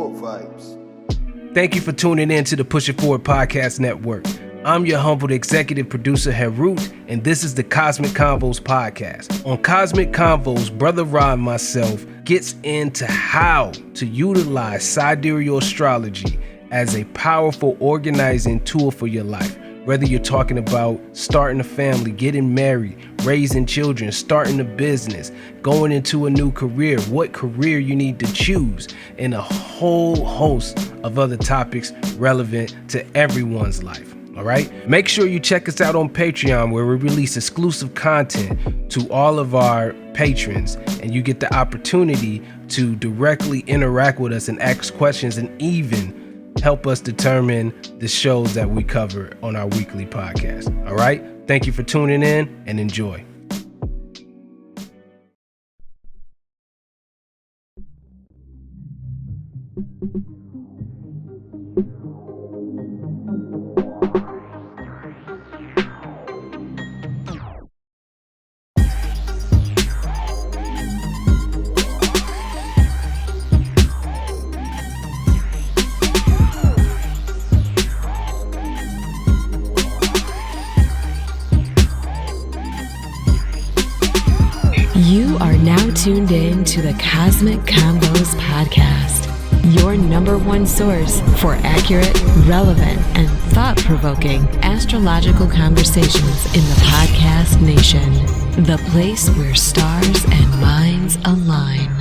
More vibes. Thank you for tuning in to the Push It Forward Podcast Network. I'm your humbled executive producer, Harut, and this is the Cosmic Convos podcast. On Cosmic Convos, Brother Rod and myself gets into how to utilize sidereal astrology as a powerful organizing tool for your life. Whether you're talking about starting a family, getting married, raising children, starting a business, going into a new career, what career you need to choose, and a whole host of other topics relevant to everyone's life. All right. Make sure you check us out on Patreon, where we release exclusive content to all of our patrons, and you get the opportunity to directly interact with us and ask questions and even help us determine the shows that we cover on our weekly podcast. All right. Thank you for tuning in and enjoy. You are now tuned in to the Cosmic Convos podcast, your number one source for accurate, relevant, and thought-provoking astrological conversations in the podcast nation, the place where stars and minds align.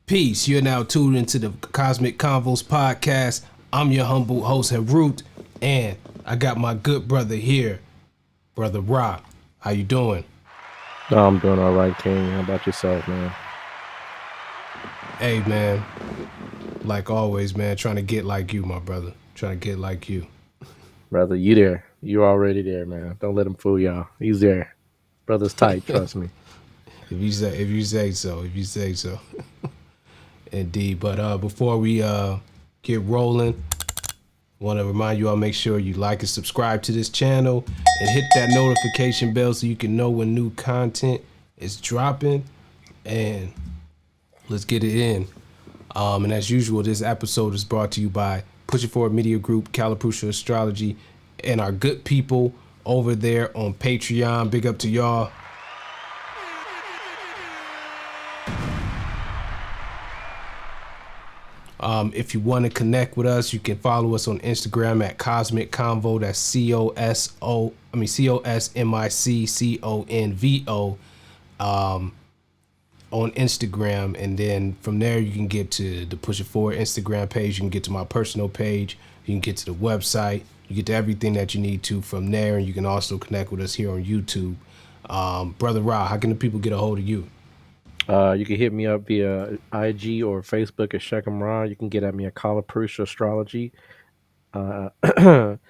Peace. You're now tuned into the Cosmic Convos podcast. I'm your humble host, Harut, and I got my good brother here, Brother Rock. How you doing? Oh, I'm doing all right, King. How about yourself, man? Hey, man. Like always, man, trying to get like you, my brother. Trying to get like you. Brother, you there. You're already there, man. Don't let him fool y'all. He's there. Brother's tight, trust me. If you say so. Indeed. But before we get rolling, I want to remind you all, make sure you like and subscribe to this channel and hit that notification bell so you can know when new content is dropping. And let's get it in. And as usual, this episode is brought to you by Push It Forward Media Group, Calipusha Astrology, and our good people over there on Patreon. Big up to y'all. If you want to connect with us, you can follow us on Instagram at Cosmic Convo. That's COSMICCONVO on Instagram. And then from there, you can get to the Push It Forward Instagram page. You can get to my personal page. You can get to the website. You get to everything that you need to from there. And you can also connect with us here on YouTube. Brother Ra, how can the people get a hold of you? You can hit me up via IG or Facebook at Shechem Ra. You can get at me at Calipusha Astrology .com,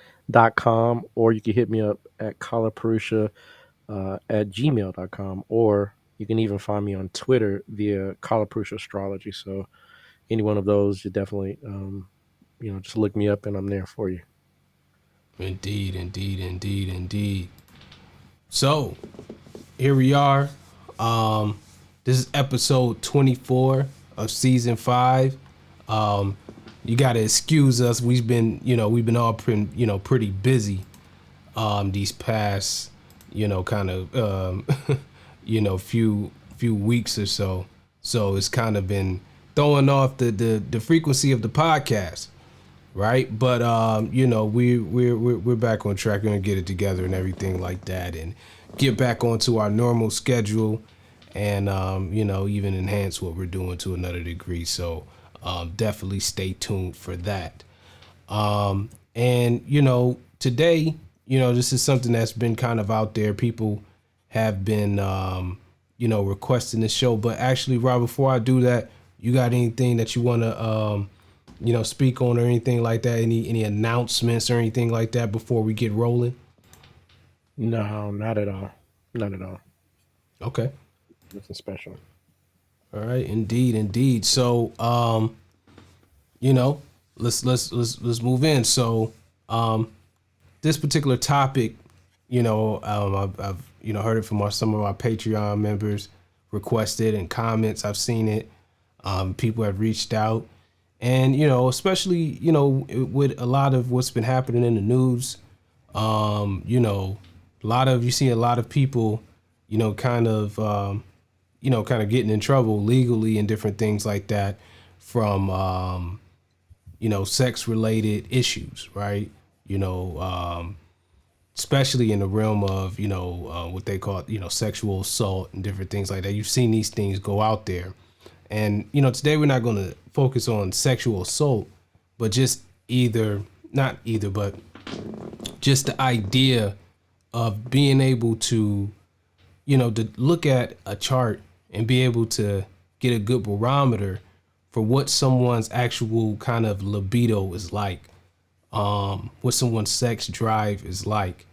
or you can hit me up at Calipusha at gmail.com, or you can even find me on Twitter via Calipusha Astrology. So any one of those, you definitely just look me up and I'm there for you. Indeed. So here we are. This is episode 24 of season 5. You gotta excuse us. We've been all pretty busy these past few weeks or so. So it's kind of been throwing off the frequency of the podcast, right? But we're back on track. We're gonna get it together and everything like that, and get back onto our normal schedule. And even enhance what we're doing to another degree. So definitely stay tuned for that. And today, this is something that's been kind of out there. People have been requesting this show. But actually, Rob, before I do that, you got anything that you want to speak on or anything like that? Any announcements or anything like that before we get rolling? No, not at all. Not at all. Okay. Nothing special. All right, indeed, indeed. So, you know, let's move in. So, this particular topic, I've heard it from some of our Patreon members, requested and comments. I've seen it. People have reached out, and especially with a lot of what's been happening in the news. You see a lot of people, kind of kind of getting in trouble legally and different things like that from sex related issues, right? You know, especially in the realm of what they call sexual assault and different things like that. You've seen these things go out there, and today we're not going to focus on sexual assault, but just not either, but just the idea of being able to to look at a chart and be able to get a good barometer for what someone's actual kind of libido is like, what someone's sex drive is like,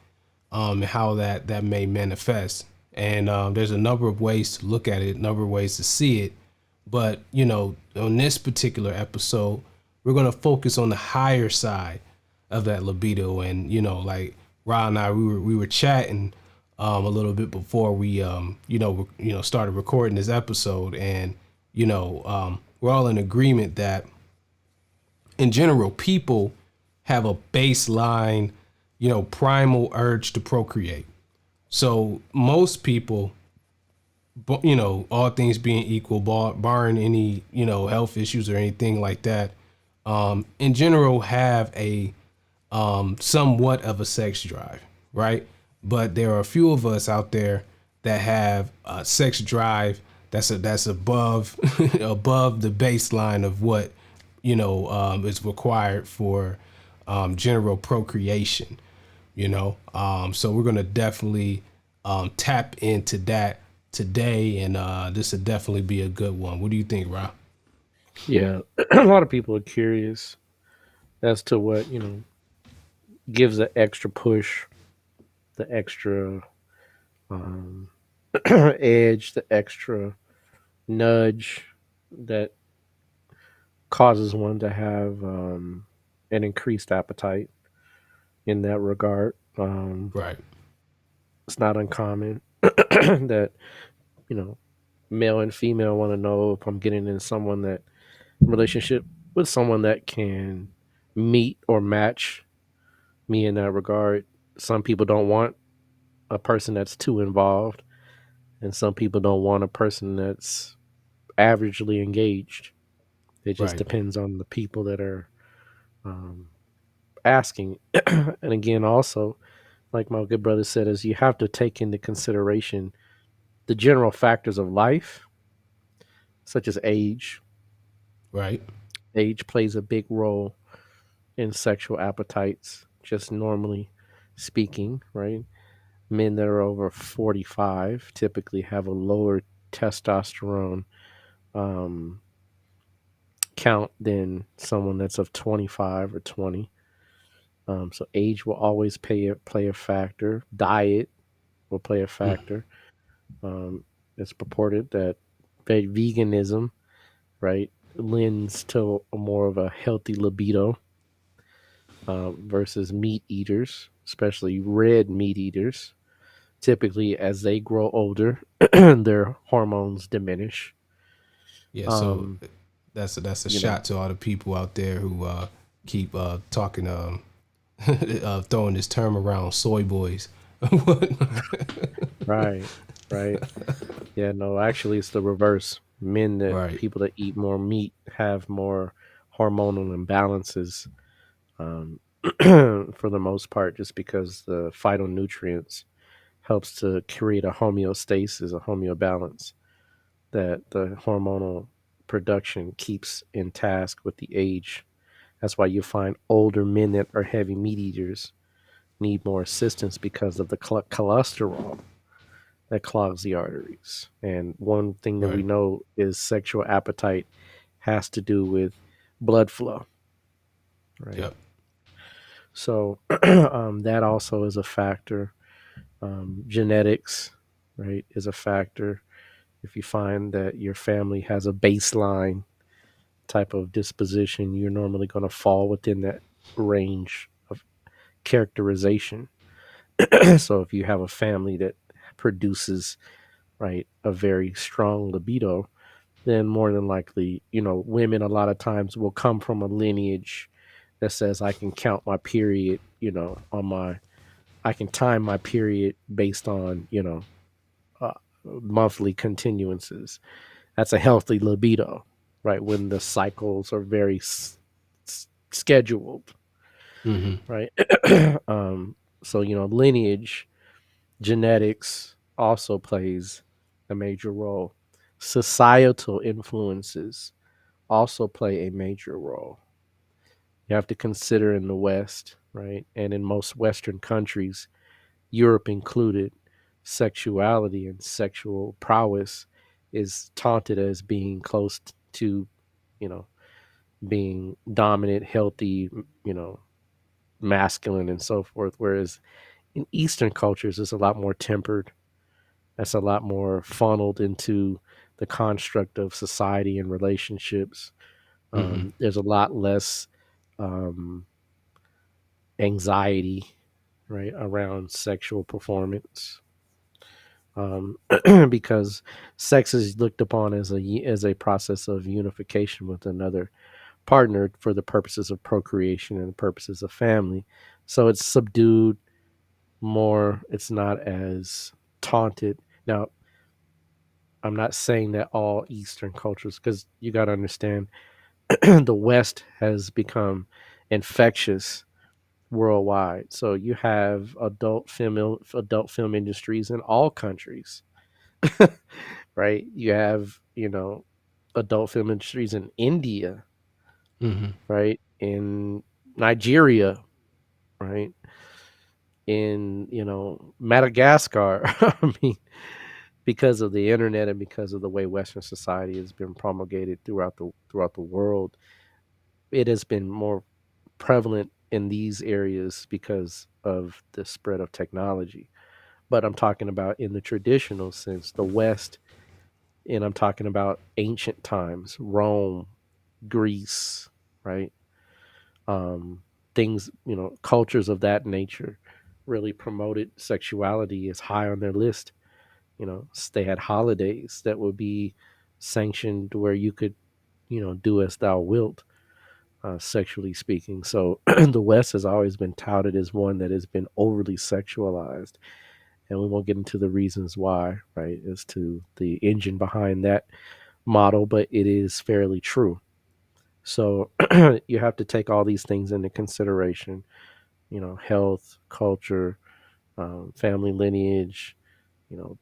and how that may manifest. And there's a number of ways to look at it, a number of ways to see it. But on this particular episode, we're gonna focus on the higher side of that libido. And like Ra and I, we were chatting a little bit before we started recording this episode, and we're all in agreement that in general people have a baseline primal urge to procreate. So most people, all things being equal, barring any health issues or anything like that, in general have a somewhat of a sex drive, right? But there are a few of us out there that have a sex drive that's above above the baseline of what is required for general procreation. So we're gonna definitely tap into that today, and this would definitely be a good one. What do you think, Rob? Yeah, a lot of people are curious as to what gives the extra push, the extra um, edge, the extra nudge that causes one to have an increased appetite in that regard. Right, It's not uncommon that you know male and female want to know if I'm getting in someone that relationship with someone that can meet or match me in that regard. Some people don't want a person that's too involved, and some people don't want a person that's averagely engaged. It just right, depends on the people that are um, asking. And again, also, like my good brother said, is you have to take into consideration the general factors of life, such as age. right. Age plays a big role in sexual appetites, just normally speaking, right? Men that are over 45 typically have a lower testosterone um, count than someone that's of 25 or 20. So age will always play a factor. Diet will play a factor. Um, it's purported that veganism, right, lends to a more of a healthy libido versus meat eaters, especially red meat eaters. Typically, as they grow older, their hormones diminish. Yeah, so Um, that's a you know, shot to all the people out there who keep talking throwing this term around, soy boys. right, right. Yeah, no, actually, it's the reverse. Men that Right, people that eat more meat have more hormonal imbalances um, for the most part, just because the phytonutrients helps to create a homeostasis, a homeobalance that the hormonal production keeps in task with the age. That's why you find older men that are heavy meat eaters need more assistance because of the cholesterol that clogs the arteries. And one thing that we right. know is sexual appetite has to do with blood flow, right? Yep. So that also is a factor. Genetics, right, is a factor. If you find that your family has a baseline type of disposition, you're normally going to fall within that range of characterization. So if you have a family that produces, right, a very strong libido, then more than likely, women a lot of times will come from a lineage that says I can count my period, I can time my period based on, monthly continuances. That's a healthy libido, right? When the cycles are very scheduled, Mm-hmm. right? So, lineage, genetics also plays a major role. Societal influences also play a major role. You have to consider in the West, right? And in most Western countries, Europe included, sexuality and sexual prowess is taunted as being close to, you know, being dominant, healthy, masculine, and so forth. Whereas in Eastern cultures, it's a lot more tempered. That's a lot more funneled into the construct of society and relationships. Mm-hmm. There's a lot less um, anxiety, right, around sexual performance, um, because sex is looked upon as a process of unification with another partner for the purposes of procreation and the purposes of family. So it's subdued more. It's not as taunted. Now, I'm not saying that all Eastern cultures, because you got to understand, the West has become infectious worldwide. So you have adult film industries in all countries, right? You have, adult film industries in India, Mm-hmm. right? In Nigeria, right? In, Madagascar. I mean, because of the internet and because of the way Western society has been promulgated throughout the world, it has been more prevalent in these areas because of the spread of technology. But I'm talking about in the traditional sense, the West, and I'm talking about ancient times, Rome, Greece, right? Um, Things, cultures of that nature really promoted sexuality as high on their list. They had holidays that would be sanctioned where you could, do as thou wilt, sexually speaking. So the West has always been touted as one that has been overly sexualized. And we won't get into the reasons why, right, as to the engine behind that model, but it is fairly true. So you have to take all these things into consideration, health, culture, family lineage,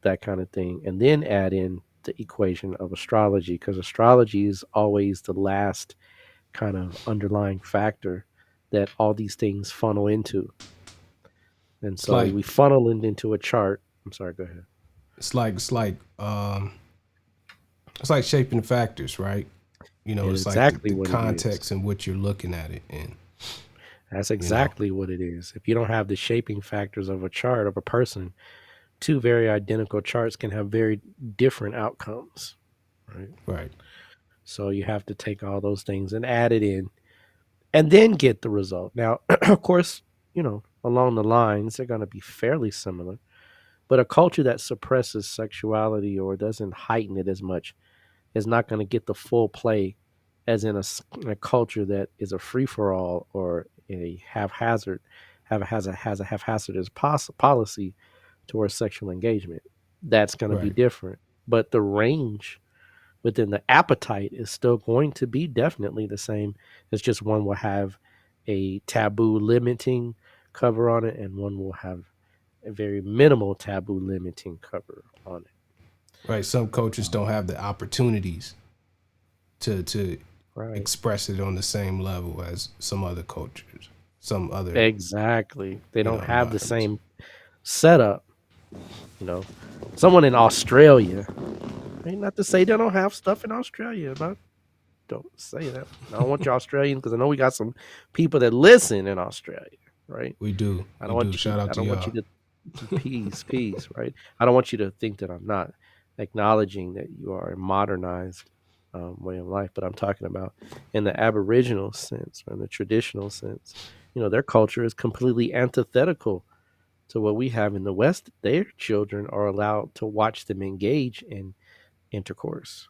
that kind of thing. And then add in the equation of astrology, because astrology is always the last kind of underlying factor that all these things funnel into. And It's so like we funnel it into a chart. I'm sorry, go ahead. it's like shaping factors, right? It's It's like the, exactly the what it is. context in which you're looking at it in. That's You know, exactly what it is. If you don't have the shaping factors of a chart of a person, two very identical charts can have very different outcomes, right? right, So you have to take all those things and add it in and then get the result. Now, of course, along the lines, they're going to be fairly similar, but a culture that suppresses sexuality or doesn't heighten it as much is not going to get the full play as in a culture that is a free for all or a haphazard has a haphazardous policy towards sexual engagement. That's going to be right, different, but the range within the appetite is still going to be definitely the same. It's just one will have a taboo limiting cover on it, and one will have a very minimal taboo limiting cover on it. right. Some cultures don't have the opportunities to Right. express it on the same level as some other cultures, some other Exactly. They don't have the environments. same setup. You know, someone in Australia, ain't not to say they don't have stuff in Australia, but don't say that. I don't want you Australians because I know we got some people that listen in Australia, right? We do, I we don't do. want you. Shout out I to don't want y'all. you to peace, right? I don't want you to think that I'm not. acknowledging that you are a modernized way of life. But I'm talking about in the Aboriginal sense or in the traditional sense. Their culture is completely antithetical to what we have in the West. Their children are allowed to watch them engage in intercourse.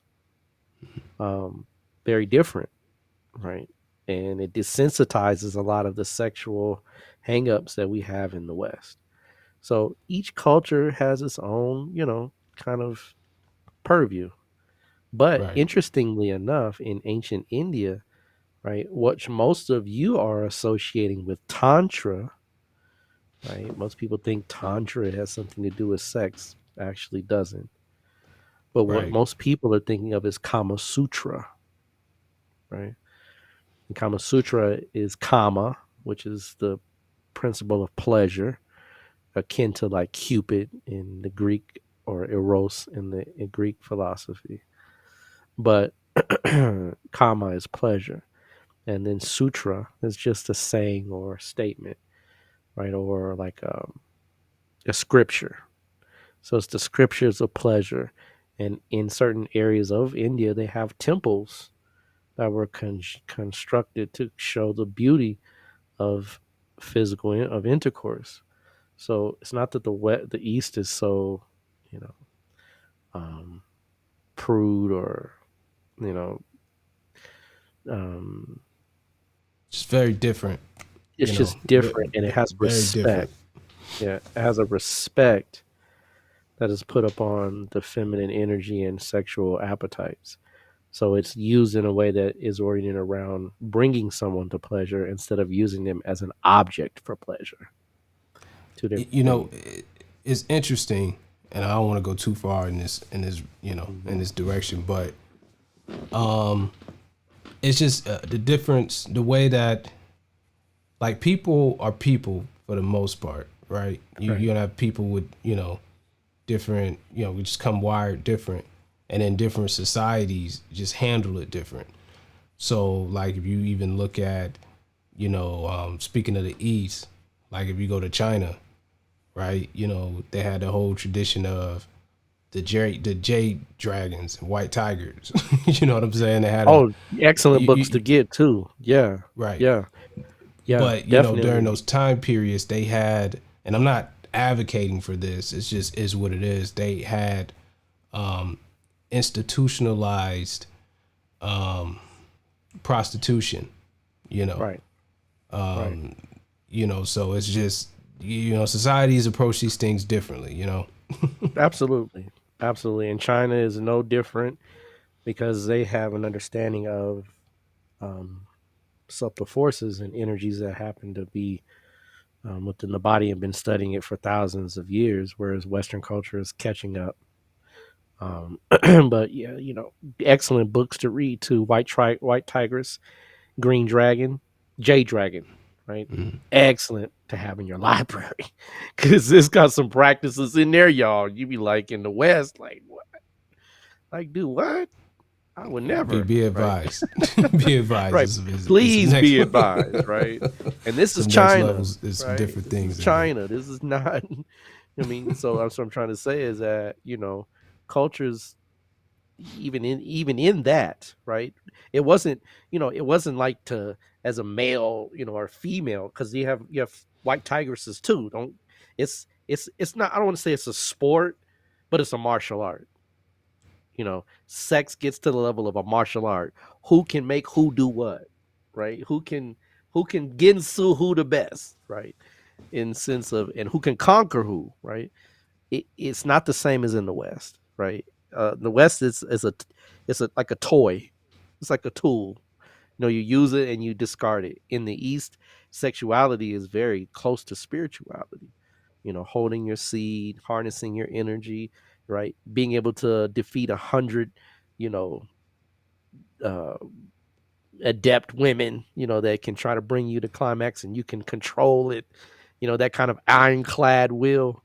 Um, Very different, right? And it desensitizes a lot of the sexual hangups that we have in the West. So each culture has its own, kind of purview. But Right. interestingly enough, in ancient India, right, what most of you are associating with Tantra, right? Most people think Tantra has something to do with sex, actually doesn't. But what Right. most people are thinking of is Kama Sutra, right? And Kama Sutra is Kama, which is the principle of pleasure, akin to like Cupid in the Greek or Eros in Greek philosophy. But Kama is pleasure. And then Sutra is just a saying or a statement, right? Or like a scripture. So it's the scriptures of pleasure. And in certain areas of India, they have temples that were constructed to show the beauty of of intercourse. So it's not that the East is so, you know, um, prude or you know, um, It's very different. it's just different and it has Very respect. different. Yeah, it has a respect that is put upon the feminine energy and sexual appetites. So it's used in a way that is oriented around bringing someone to pleasure instead of using them as an object for pleasure. Two different You know, things. it's interesting, and I don't want to go too far in this in Hmm. this direction, but it's just the difference, the way that like people are people for the most part, right? You're Right. gonna have people with different, we just come wired different, and in different societies just handle it different. So like if you even look at, speaking of the East, like if you go to China, right? They had the whole tradition of the jade dragons and white tigers. You know what I'm saying? They had a Oh, excellent books to you, get too. Yeah. right. Yeah. Yeah. But during Definitely. those time periods, they had, and I'm not advocating for this. It's just is what it is. They had institutionalized prostitution. You know, Right. Right. so it's just societies approach these things differently. Absolutely. Absolutely. And China is no different because they have an understanding of um, subtle forces and energies that happen to be within the body and been studying it for thousands of years, whereas Western culture is catching up. But yeah, excellent books to read too. White Tigress, Green Dragon, Jade Dragon, right? Excellent to have in your library because it's got some practices in there, y'all. You be like in the West, like what? Like do what? I would Be never, be right? advised. Be advised. Right. It's some Please next be advised, right? And this is some next China, levels. There's some right? different This is things in there. China. This is not. I mean, so that's what I'm trying to say is that cultures even in that, right? It wasn't like to as a male, or female, because you have white tigresses too. Don't it's not. I don't want to say it's a sport, but it's a martial art. Sex gets to the level of a martial art. Who can make who do what, right? Who can ginsu who the best, right? In sense of and who can conquer who, right? It's not the same as in the West, right? The West is like a toy. It's like a tool. You use it and you discard it. In the East, sexuality is very close to spirituality. Holding your seed, harnessing your energy, right? Being able to defeat 100, you know, uh, adept women, that can try to bring you to climax and you can control it. That kind of ironclad will.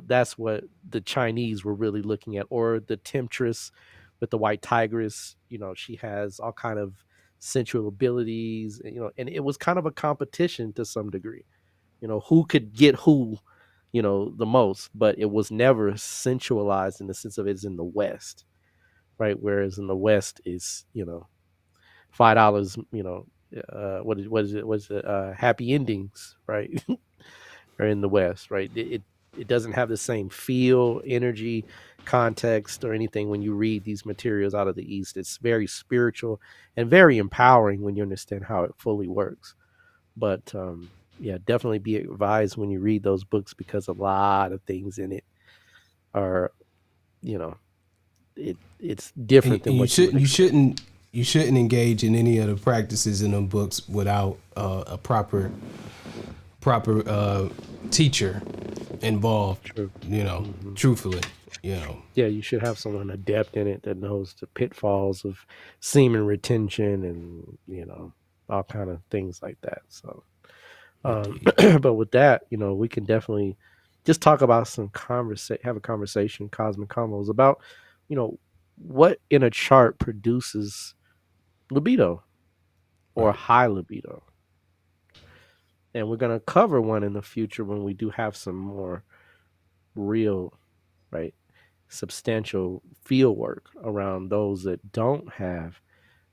That's what the Chinese were really looking at, or the temptress with the white tigress. She has all kind of sensual abilities. And it was kind of a competition to some degree. Who could get who, the most, but it was never sensualized in the sense of it's in the West, right? Whereas in the West is, $5, what is it, happy endings, right? Or in the West, right? It doesn't have the same feel, energy, context, or anything when you read these materials out of the East. It's very spiritual and very empowering when you understand how it fully works. But yeah, definitely be advised when you read those books, because a lot of things in it are, you know, it's different And than what you would expect. you shouldn't engage in any of the practices in them books without a proper teacher involved. True. Hmm. Truthfully, you know. Yeah, you should have someone adept in it that knows the pitfalls of semen retention and all kind of things like that. So, Indeed. but with that, we can definitely just talk about have a conversation, cosmic combos about, you know, what in a chart produces libido or Right. high libido, and we're gonna cover one in the future when we do have some more real, right, substantial field work around those that don't have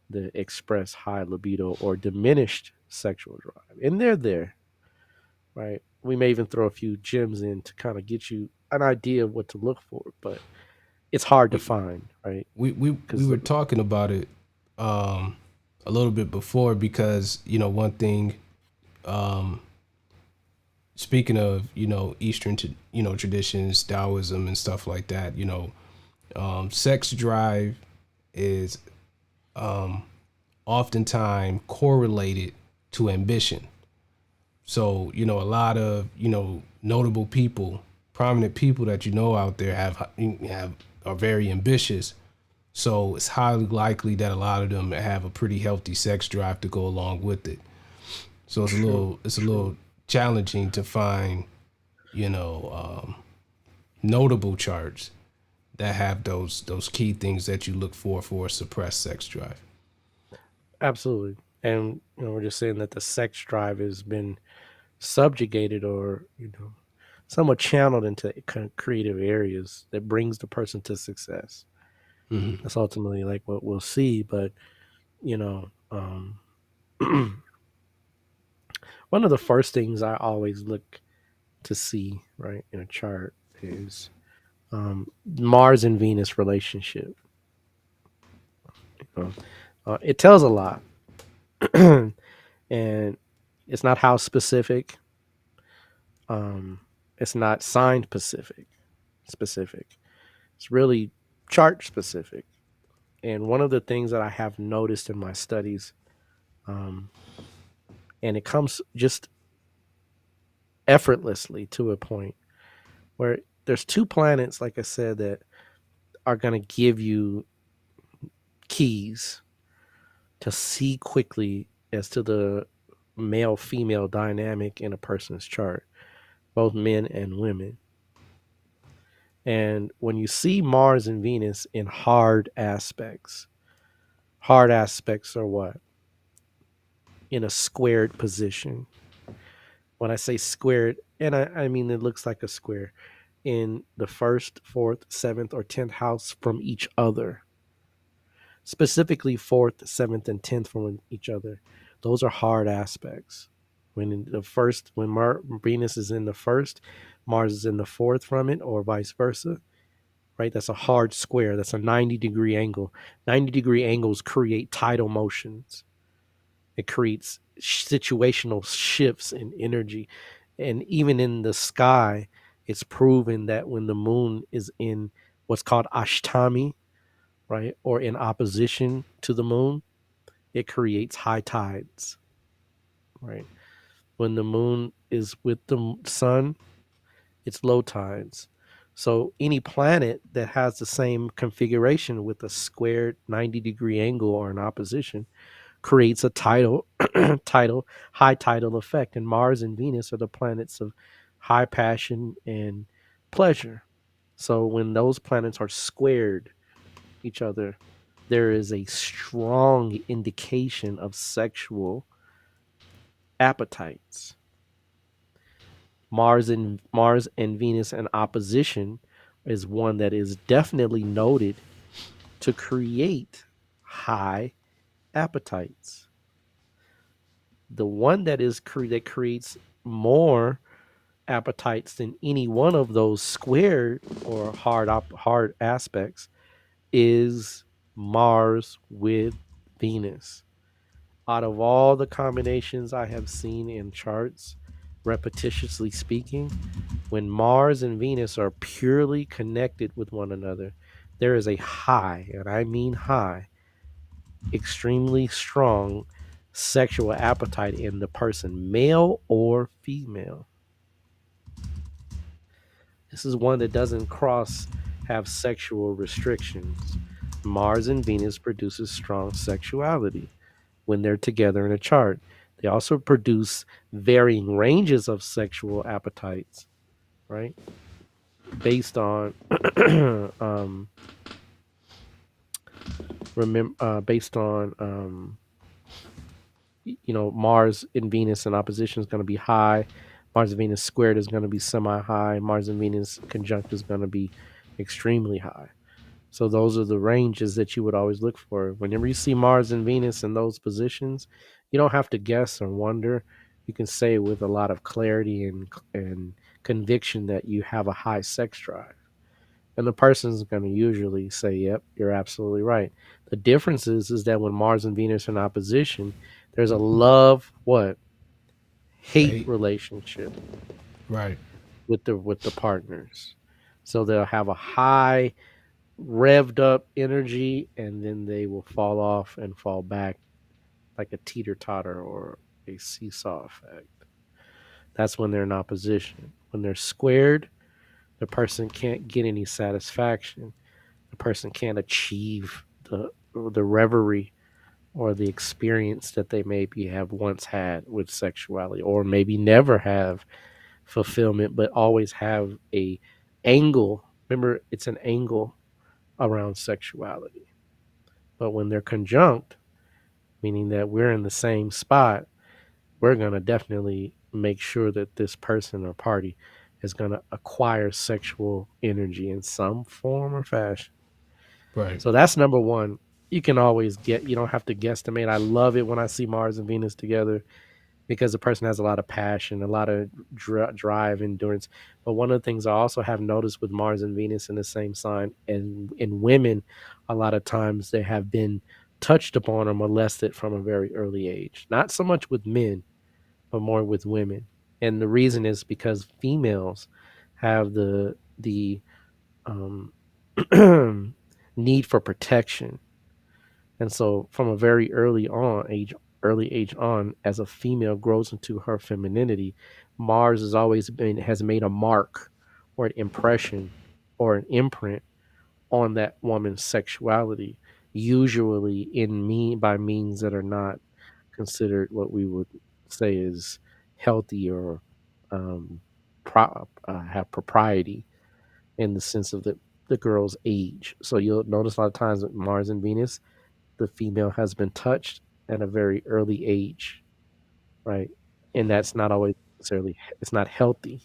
the express high libido or diminished sexual drive. And they're there, right? We may even throw a few gems in to kind of get you an idea of what to look for, but it's hard to We find, right? we Because were talking about it um a little bit before, because one thing, um speaking of Eastern traditions, Taoism and stuff like that, sex drive is oftentimes correlated to ambition. So, a lot of, notable people, prominent people that out there have are very ambitious. So it's highly likely that a lot of them have a pretty healthy sex drive to go along with it. So true, it's a true. little challenging to find, notable charts that have those key things that you look for a suppressed sex drive. Absolutely. And we're just saying that the sex drive has been subjugated or, somewhat channeled into kind of creative areas that brings the person to success. Mm-hmm. That's ultimately like what we'll see. But, you know, one of the first things I always look to see, right, in a chart is Mars and Venus relationship. You it tells a lot, and it's not house specific. Um, it's not sign specific. Specific. It's really chart specific. And one of the things that I have noticed in my studies, um, and it comes just effortlessly to a point where there's two planets, like I said, that are going to give you keys to see quickly as to the male female dynamic in a person's chart, both men and women. And when you see Mars and Venus in hard aspects are what? In a squared position. When I say squared, and I mean it looks like a square, in the first, fourth, seventh, or 10th house from each other, specifically fourth, seventh, and 10th from each other. Those are hard aspects. When Venus is in the first, Mars is in the fourth from it, or vice versa, right? That's a hard square. That's a 90-degree angle. 90-degree angles create tidal motions. It creates situational shifts in energy. And even in the sky, it's proven that when the moon is in what's called ashtami, right, or in opposition to the moon, it creates high tides, right? When the moon is with the sun, it's low tides. So any planet that has the same configuration with a squared 90-degree angle or an opposition creates a high tidal effect. And Mars and Venus are the planets of high passion and pleasure. So when those planets are squared each other, there is a strong indication of sexual appetites. Mars and Venus in opposition is one that is definitely noted to create high appetites. The one that creates more appetites than any one of those squared or hard aspects is Mars with Venus. Out of all the combinations I have seen in charts, repetitiously speaking, when Mars and Venus are purely connected with one another, there is a high, and I mean high, extremely strong sexual appetite in the person, male or female. This is one that doesn't have sexual restrictions. Mars and Venus produces strong sexuality when they're together in a chart. They also produce varying ranges of sexual appetites, right? Based on based on Mars and Venus in opposition is going to be high. Mars and Venus squared is going to be semi high. Mars and Venus conjunct is going to be extremely high. So those are the ranges that you would always look for. Whenever you see Mars and Venus in those positions, you don't have to guess or wonder. You can say with a lot of clarity and conviction that you have a high sex drive. And the person's going to usually say, "Yep, you're absolutely right." The difference is that when Mars and Venus are in opposition, there's a love what hate Hate. relationship Right. with the partners. So they'll have a high revved up energy, and then they will fall off and fall back like a teeter totter or a seesaw effect. That's when they're in opposition. When they're squared, the person can't get any satisfaction. The person can't achieve the reverie or the experience that they maybe have once had with sexuality, or maybe never have fulfillment, but always have a angle. Remember, it's an angle around sexuality. But when they're conjunct, meaning that we're in the same spot, we're going to definitely make sure that this person or party is going to acquire sexual energy in some form or fashion. Right. So that's number one. You can always you don't have to guesstimate. I love it when I see Mars and Venus together because the person has a lot of passion, a lot of drive, endurance. But one of the things I also have noticed with Mars and Venus in the same sign, and in women, a lot of times they have been touched upon or molested from a very early age. Not so much with men, but more with women. And the reason is because females have the um, need for protection, and so from a very early age on, as a female grows into her femininity, Mars has made a mark or an impression or an imprint on that woman's sexuality, usually by means that are not considered what we would say is healthy or um, have propriety in the sense of the girl's age. So you'll notice a lot of times with Mars and Venus, the female has been touched at a very early age, right? And that's not always necessarily it's not healthy,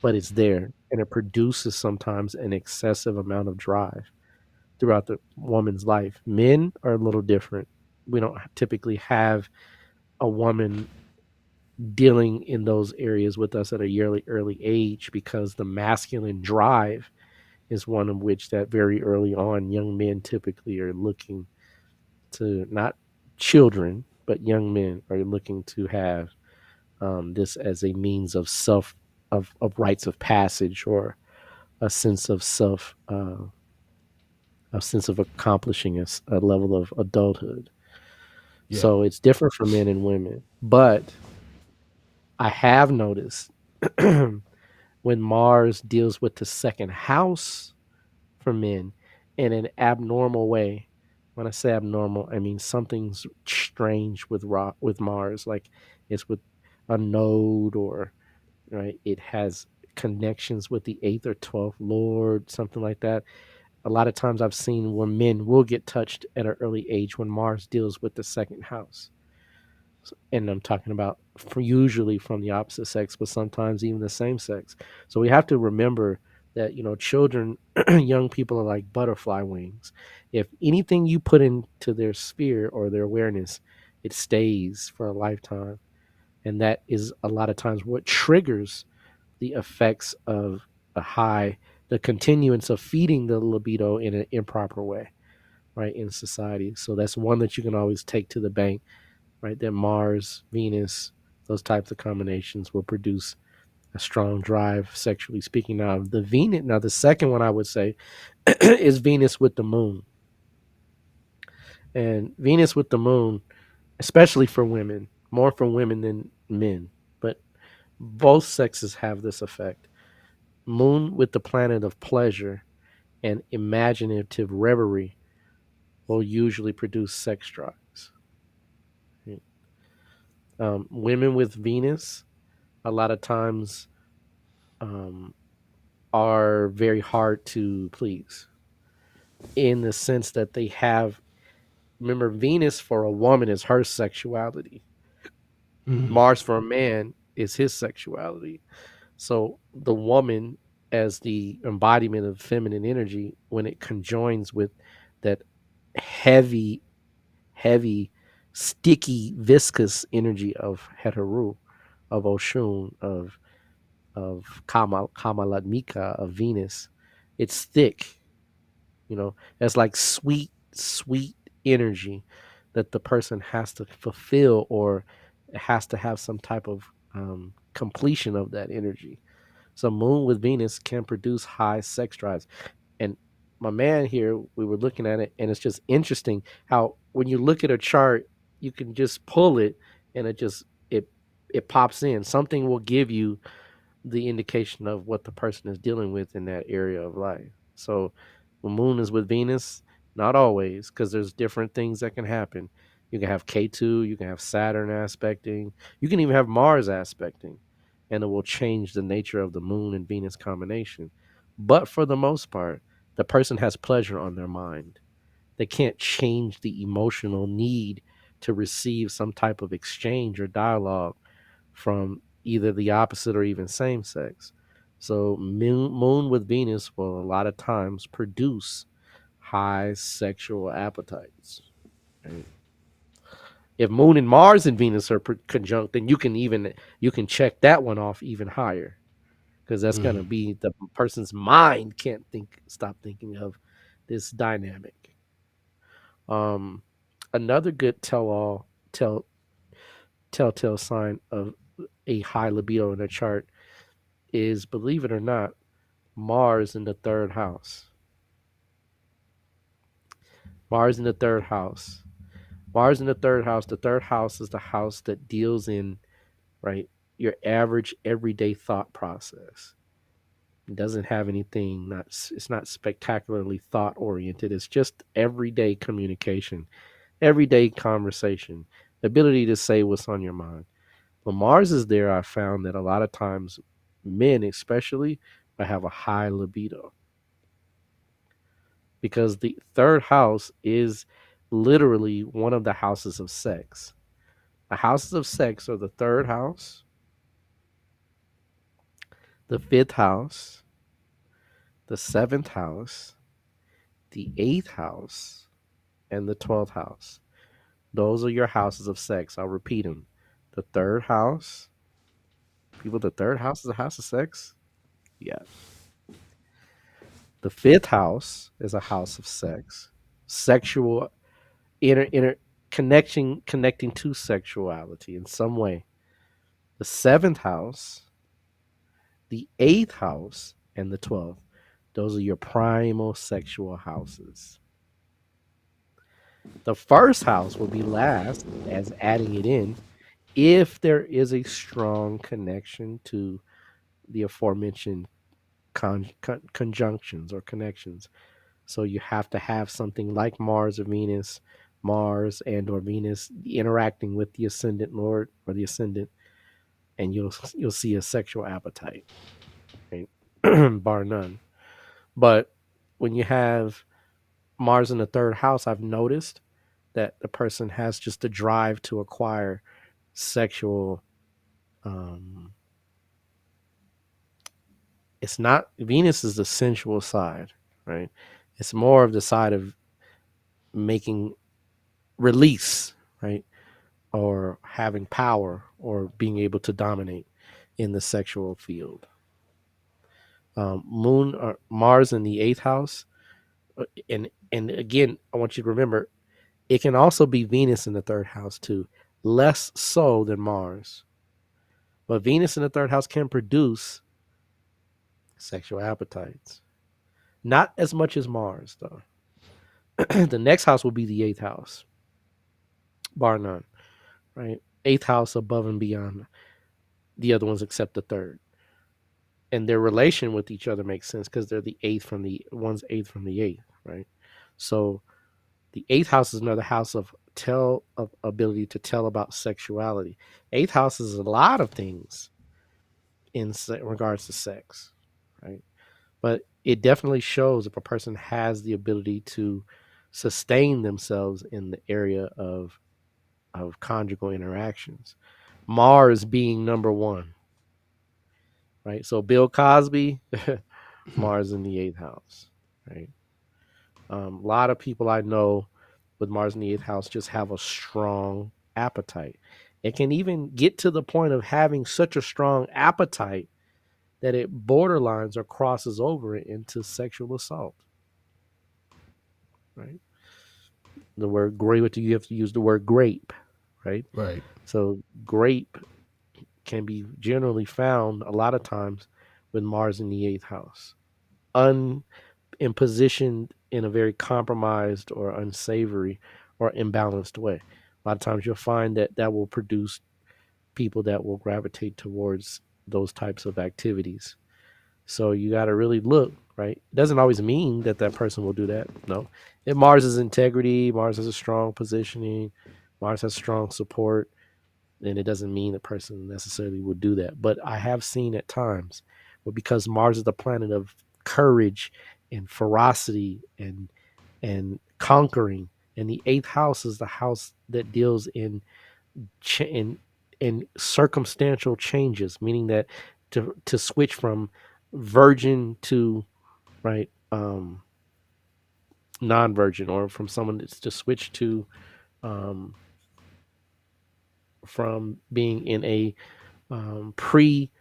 but it's there, and it produces sometimes an excessive amount of drive throughout the woman's life. Men are a little different. We don't typically have a woman dealing in those areas with us at a yearly early age because the masculine drive is one of which that very early on young men typically are looking to, not children, but young men are looking to have this as a means of of rites of passage, or a sense of a sense of accomplishing a level of adulthood. Yeah. So it's different for men and women. But I have noticed when Mars deals with the second house for men in an abnormal way. When I say abnormal, I mean something's strange with Mars, like it's with a node, or right, it has connections with the eighth or 12th lord, something like that. A lot of times I've seen where men will get touched at an early age when Mars deals with the second house. And I'm talking about usually from the opposite sex, but sometimes even the same sex. So we have to remember that children, young people are like butterfly wings. If anything you put into their sphere or their awareness, it stays for a lifetime, and that is a lot of times what triggers the effects of a high, the continuance of feeding the libido in an improper way, right, in society. So that's one that you can always take to the bank, right? That Mars, Venus, those types of combinations will produce a strong drive, sexually speaking. Now the second one I would say is Venus with the moon. And Venus with the moon, especially for women, more for women than men, but both sexes have this effect. Moon with the planet of pleasure and imaginative reverie will usually produce sex drives. Women with Venus, a lot of times, um, are very hard to please in the sense that they have, remember, Venus for a woman is her sexuality, Mm. Mars for a man is his sexuality. So the woman, as the embodiment of feminine energy, when it conjoins with that heavy, heavy, sticky, viscous energy of Heteru, of Oshun, of Kamalatmika, of Venus, it's thick. It's like sweet, sweet energy that the person has to fulfill, or has to have some type of completion of that energy. So Moon with Venus can produce high sex drives. And my man here, we were looking at it, and it's just interesting how when you look at a chart, you can just pull it, and it pops in. Something will give you the indication of what the person is dealing with in that area of life. So when Moon is with Venus, not always, because there's different things that can happen. You can have K2, you can have Saturn aspecting, you can even have Mars aspecting, and it will change the nature of the Moon and Venus combination. But for the most part, the person has pleasure on their mind. They can't change the emotional need to receive some type of exchange or dialogue from either the opposite or even same sex. So Moon with Venus will a lot of times produce high sexual appetites. Right? If Moon and Mars and Venus are conjunct, then you can check that one off even higher, because that's going to Mm. be the person's mind can't stop thinking of this dynamic. Um, Another good telltale sign of a high libido in a chart is, believe it or not, Mars in the third house. Mars in the third house. Mars in the third house. The third house is the house that deals in, right, your average everyday thought process. It doesn't have anything, it's not spectacularly thought oriented. It's just everyday communication, everyday conversation, the ability to say what's on your mind. When Mars is there, I found that a lot of times men especially have a high libido, because the third house is literally one of the houses of sex. The houses of sex are the third house, the fifth house, the seventh house, the eighth house, and the 12th house. Those are your houses of sex. I'll repeat them. The third house, people, the third house is a house of sex? Yes. The fifth house is a house of sex, sexual, inner connecting to sexuality in some way. The seventh house, the eighth house, and the 12th. Those are your primal sexual houses. The first house will be last, as adding it in, if there is a strong connection to the aforementioned conjunctions or connections. So you have to have something like Mars or Venus, Mars and or Venus interacting with the ascendant Lord or the ascendant, and you'll see a sexual appetite, right? Bar none. But when you have Mars in the third house, I've noticed that the person has just a drive to acquire sexual. Um, it's not Venus is the sensual side, right? It's more of the side of making release, right? Or having power or being able to dominate in the sexual field. Moon or Mars in the eighth house, and again, I want you to remember it can also be Venus in the third house too, less so than Mars. But Venus in the third house can produce sexual appetites, not as much as Mars though. The next house will be the eighth house, bar none, right? Eighth house above and beyond the other ones except the third. And their relation with each other makes sense because they're the eighth from the one's eighth from the eighth, right? So the eighth house is another house of ability to tell about sexuality. Eighth house is a lot of things in regards to sex, right? But it definitely shows if a person has the ability to sustain themselves in the area of conjugal interactions. Mars being number one, right? So Bill Cosby, Mars in the eighth house, right? A lot of people I know with Mars in the eighth house just have a strong appetite. It can even get to the point of having such a strong appetite that it borderlines or crosses over into sexual assault. Right. The word grape, you have to use the word grape, right? Right. So grape can be generally found a lot of times with Mars in the eighth house. In positioned in a very compromised or unsavory or imbalanced way. A lot of times you'll find that that will produce people that will gravitate towards those types of activities. So you got to really look, right? It doesn't always mean that that person will do that. No. If Mars is integrity, Mars has a strong positioning, Mars has strong support, then it doesn't mean the person necessarily would do that. But I have seen at times, but because Mars is the planet of courage and ferocity and conquering, and the eighth house is the house that deals ch- in in circumstantial changes, meaning that to switch from virgin to right non-virgin, or from someone that's to switch to um, from being in a pre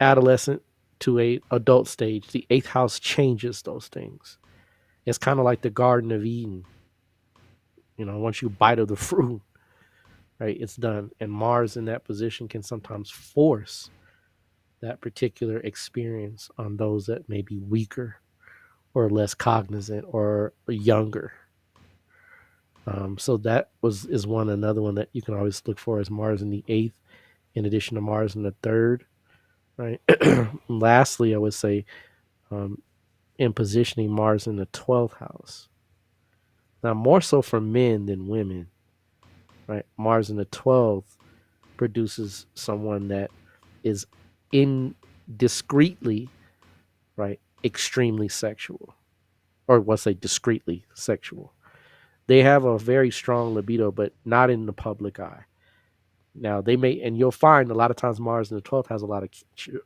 adolescent to a adult stage, the eighth house changes those things. It's kind of like the Garden of Eden. Once you bite of the fruit, right, it's done. And Mars in that position can sometimes force that particular experience on those that may be weaker or less cognizant or younger. So that is another one that you can always look for as Mars in the eighth, in addition to Mars in the third, right? Lastly, I would say in positioning Mars in the 12th house. Now, more so for men than women, right? Mars in the 12th produces someone that is indiscreetly, right, extremely sexual, or let's say discreetly sexual. They have a very strong libido, but not in the public eye. Now, they may, and you'll find a lot of times Mars in the 12th has a lot of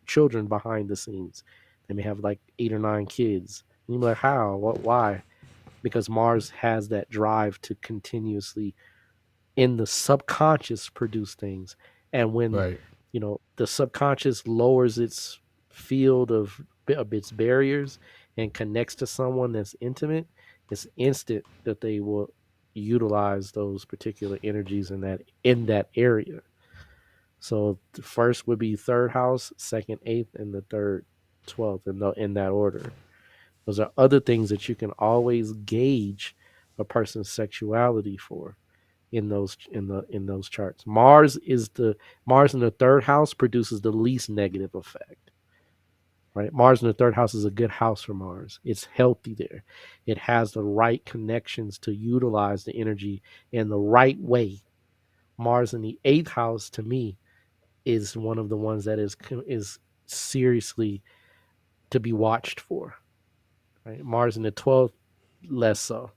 children behind the scenes. They may have like 8 or 9 kids. And you're like, how? What? Why? Because Mars has that drive to continuously in the subconscious produce things. And when Right. the subconscious lowers its field of its barriers and connects to someone that's intimate, it's instant that they will utilize those particular energies in that area. So the first would be third house, second eighth, and the third 12th in that order. Those are other things that you can always gauge a person's sexuality for in those charts. Mars in the third house produces the least negative effect. Right? Mars in the third house is a good house for Mars. It's healthy there. It has the right connections to utilize the energy in the right way. Mars in the eighth house, to me, is one of the ones that is seriously to be watched for. Right? Mars in the 12th, less so.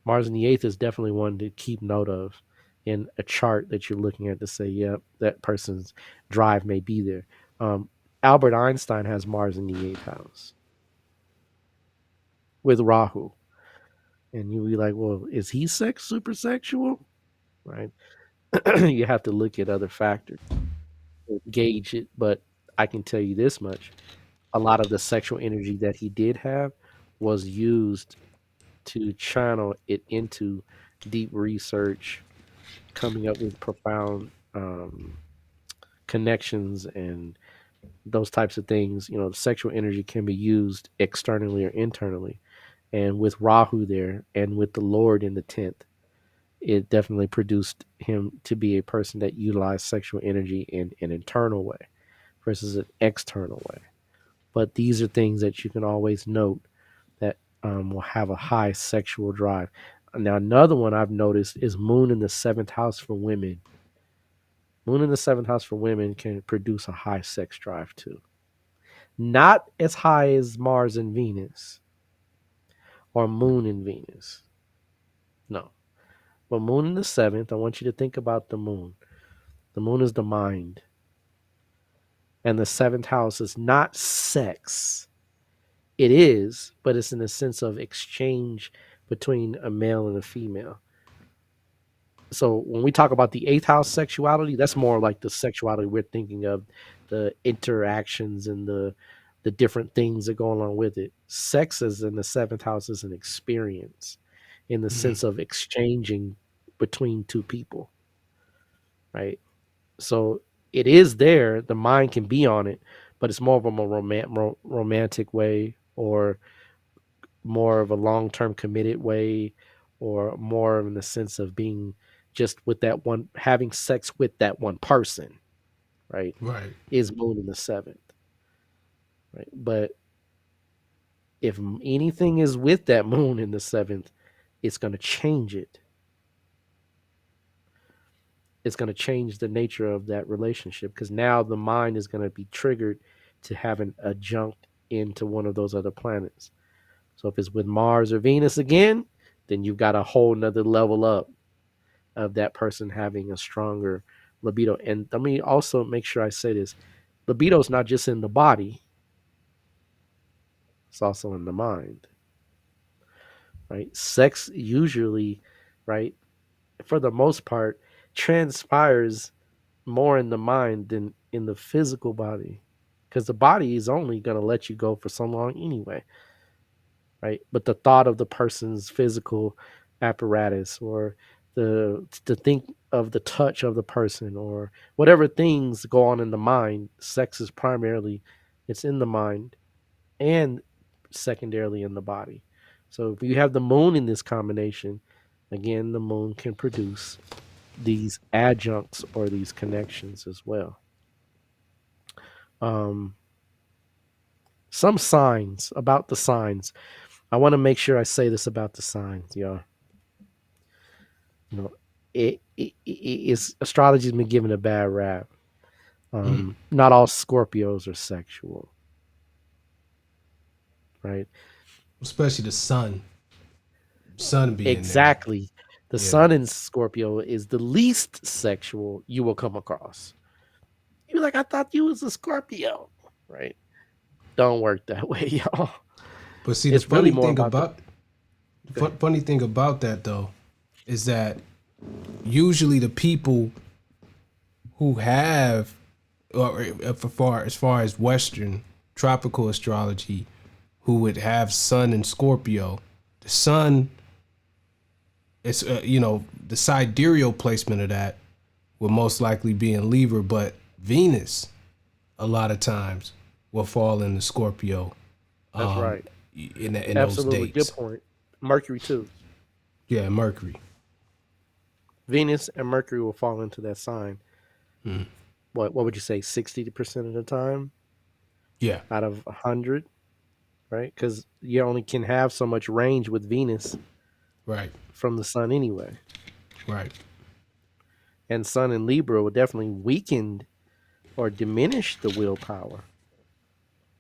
Mars in the eighth is definitely one to keep note of. in a chart that you're looking at to say, yep, that person's drive may be there. Um, Albert Einstein has Mars in the eighth house with Rahu. And you'll be like, well, is he super sexual? Right. You have to look at other factors to gauge it. But I can tell you this much: a lot of the sexual energy that he did have was used to channel it into deep research, coming up with profound connections and those types of things. You know, the sexual energy can be used externally or internally. And with Rahu there and with the Lord in the 10th, it definitely produced him to be a person that utilized sexual energy in an internal way versus an external way. But these are things that you can always note that will have a high sexual drive. Now, another one I've noticed is Moon in the seventh house for women. Moon in the seventh house for women can produce a high sex drive too. Not as high as Mars and Venus or Moon and Venus. No. But Moon in the seventh, I want you to think about the moon. The moon is the mind. And the seventh house is not sex. It is, but it's in the sense of exchange between a male and a female. So when we talk about the eighth house sexuality, that's more like the sexuality we're thinking of, the interactions and the different things that go along with it. Sex is in the seventh house is an experience in the sense of exchanging between two people, right? So it is there. The mind can be on it, but it's more of a romantic way, or more of a long-term committed way, or more in the sense of being just with that one, having sex with that one person, right? Right. Is Moon in the seventh, right? But if anything is with that Moon in the seventh, it's going to change it. It's going to change the nature of that relationship, because now the mind is going to be triggered to have an adjunct into one of those other planets. So if it's with Mars or Venus again, then you've got a whole nother level up of that person having a stronger libido. And let me also make sure I say this: libido is not just in the body, it's also in the mind, right? Sex usually, right, for the most part, transpires more in the mind than in the physical body, because the body is only going to let you go for so long anyway, right? But the thought of the person's physical apparatus, or the to think of the touch of the person, or whatever things go on in the mind, sex is primarily, it's in the mind and secondarily in the body. So if you have the moon in this combination, again, the moon can produce these adjuncts or these connections as well. Um, some signs about the signs. I want to make sure I say this about the signs, y'all. You know, it's astrology's been given a bad rap. Not all Scorpios are sexual, right? Especially the sun. Sun being there. Exactly. The Yeah. sun in Scorpio is the least sexual you will come across. You're like, I thought you was a Scorpio, right? Don't work that way, y'all. But see, the It's really funny more thing about the. about funny thing about that though is that usually the people who have, or as far as Western tropical astrology, who would have Sun in Scorpio, the Sun, it's the sidereal placement of that will most likely be in Libra, but Venus a lot of times will fall in the Scorpio That's right. in those Absolutely. Good dates. point. Mercury, too. Yeah, Mercury. Venus and Mercury will fall into that sign. What would you say, 60% of the time Yeah, out of 100, right? Because you only can have so much range with Venus right, from the sun anyway. right. And sun in Libra will definitely weaken or diminish the willpower,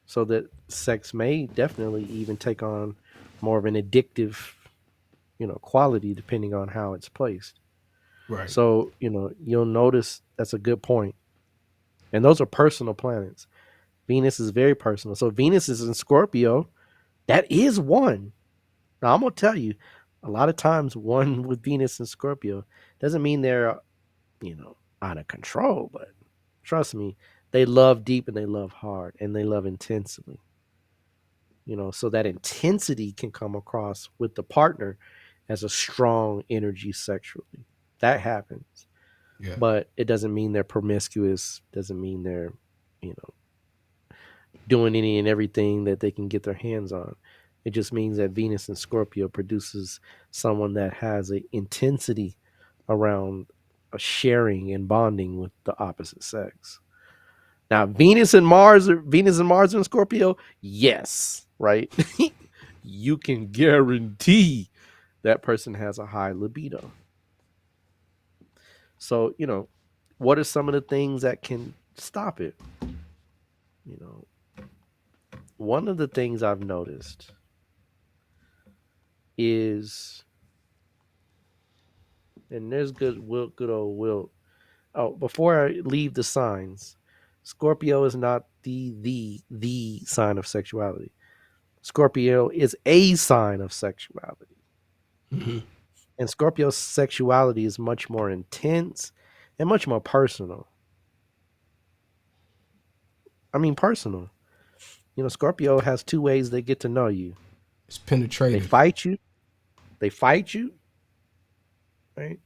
so that sex may definitely even take on more of an addictive, quality, depending on how it's placed. Right. So, you'll notice that's a good point. And those are personal planets. Venus is very personal. So Venus is in Scorpio. That is one. Now I'm gonna tell you, a lot of times one with Venus and Scorpio doesn't mean they're, out of control, but trust me, they love deep and they love hard and they love intensely. So that intensity can come across with the partner as a strong energy sexually. That happens. Yeah. But it doesn't mean they're promiscuous, doesn't mean they're, you know, doing any and everything that they can get their hands on. It just means that Venus and Scorpio produces someone that has an intensity around a sharing and bonding with the opposite sex. Now, Venus and Mars in Scorpio, yes, right? You can guarantee that person has a high libido. So, what are some of the things that can stop it? You know, one of the things I've noticed is, and there's good old Will. Oh, before I leave the signs, Scorpio is not the sign of sexuality. Scorpio is a sign of sexuality. Mm-hmm. And Scorpio's sexuality is much more intense and much more personal. I mean, personal. Scorpio has two ways they get to know you. It's They penetrative. fight you, right?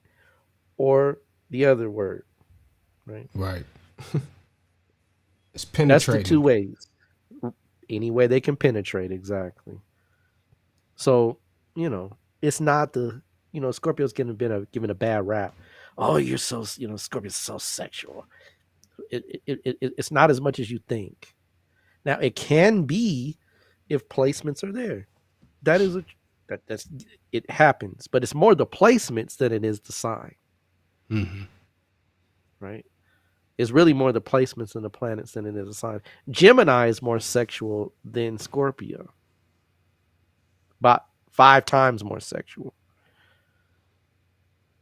Or the other word, right? Right. It's That's the two penetrating. ways. Any way they can penetrate, exactly. So, it's not Scorpio's given a bad rap. Oh, you're so, Scorpio's so sexual. It's not as much as you think. Now, it can be if placements are there. That is that's it happens, but it's more the placements than it is the sign, Mm-hmm. right? It's really more the placements than the planets than it is a sign. Gemini is more sexual than Scorpio, about 5 times more sexual,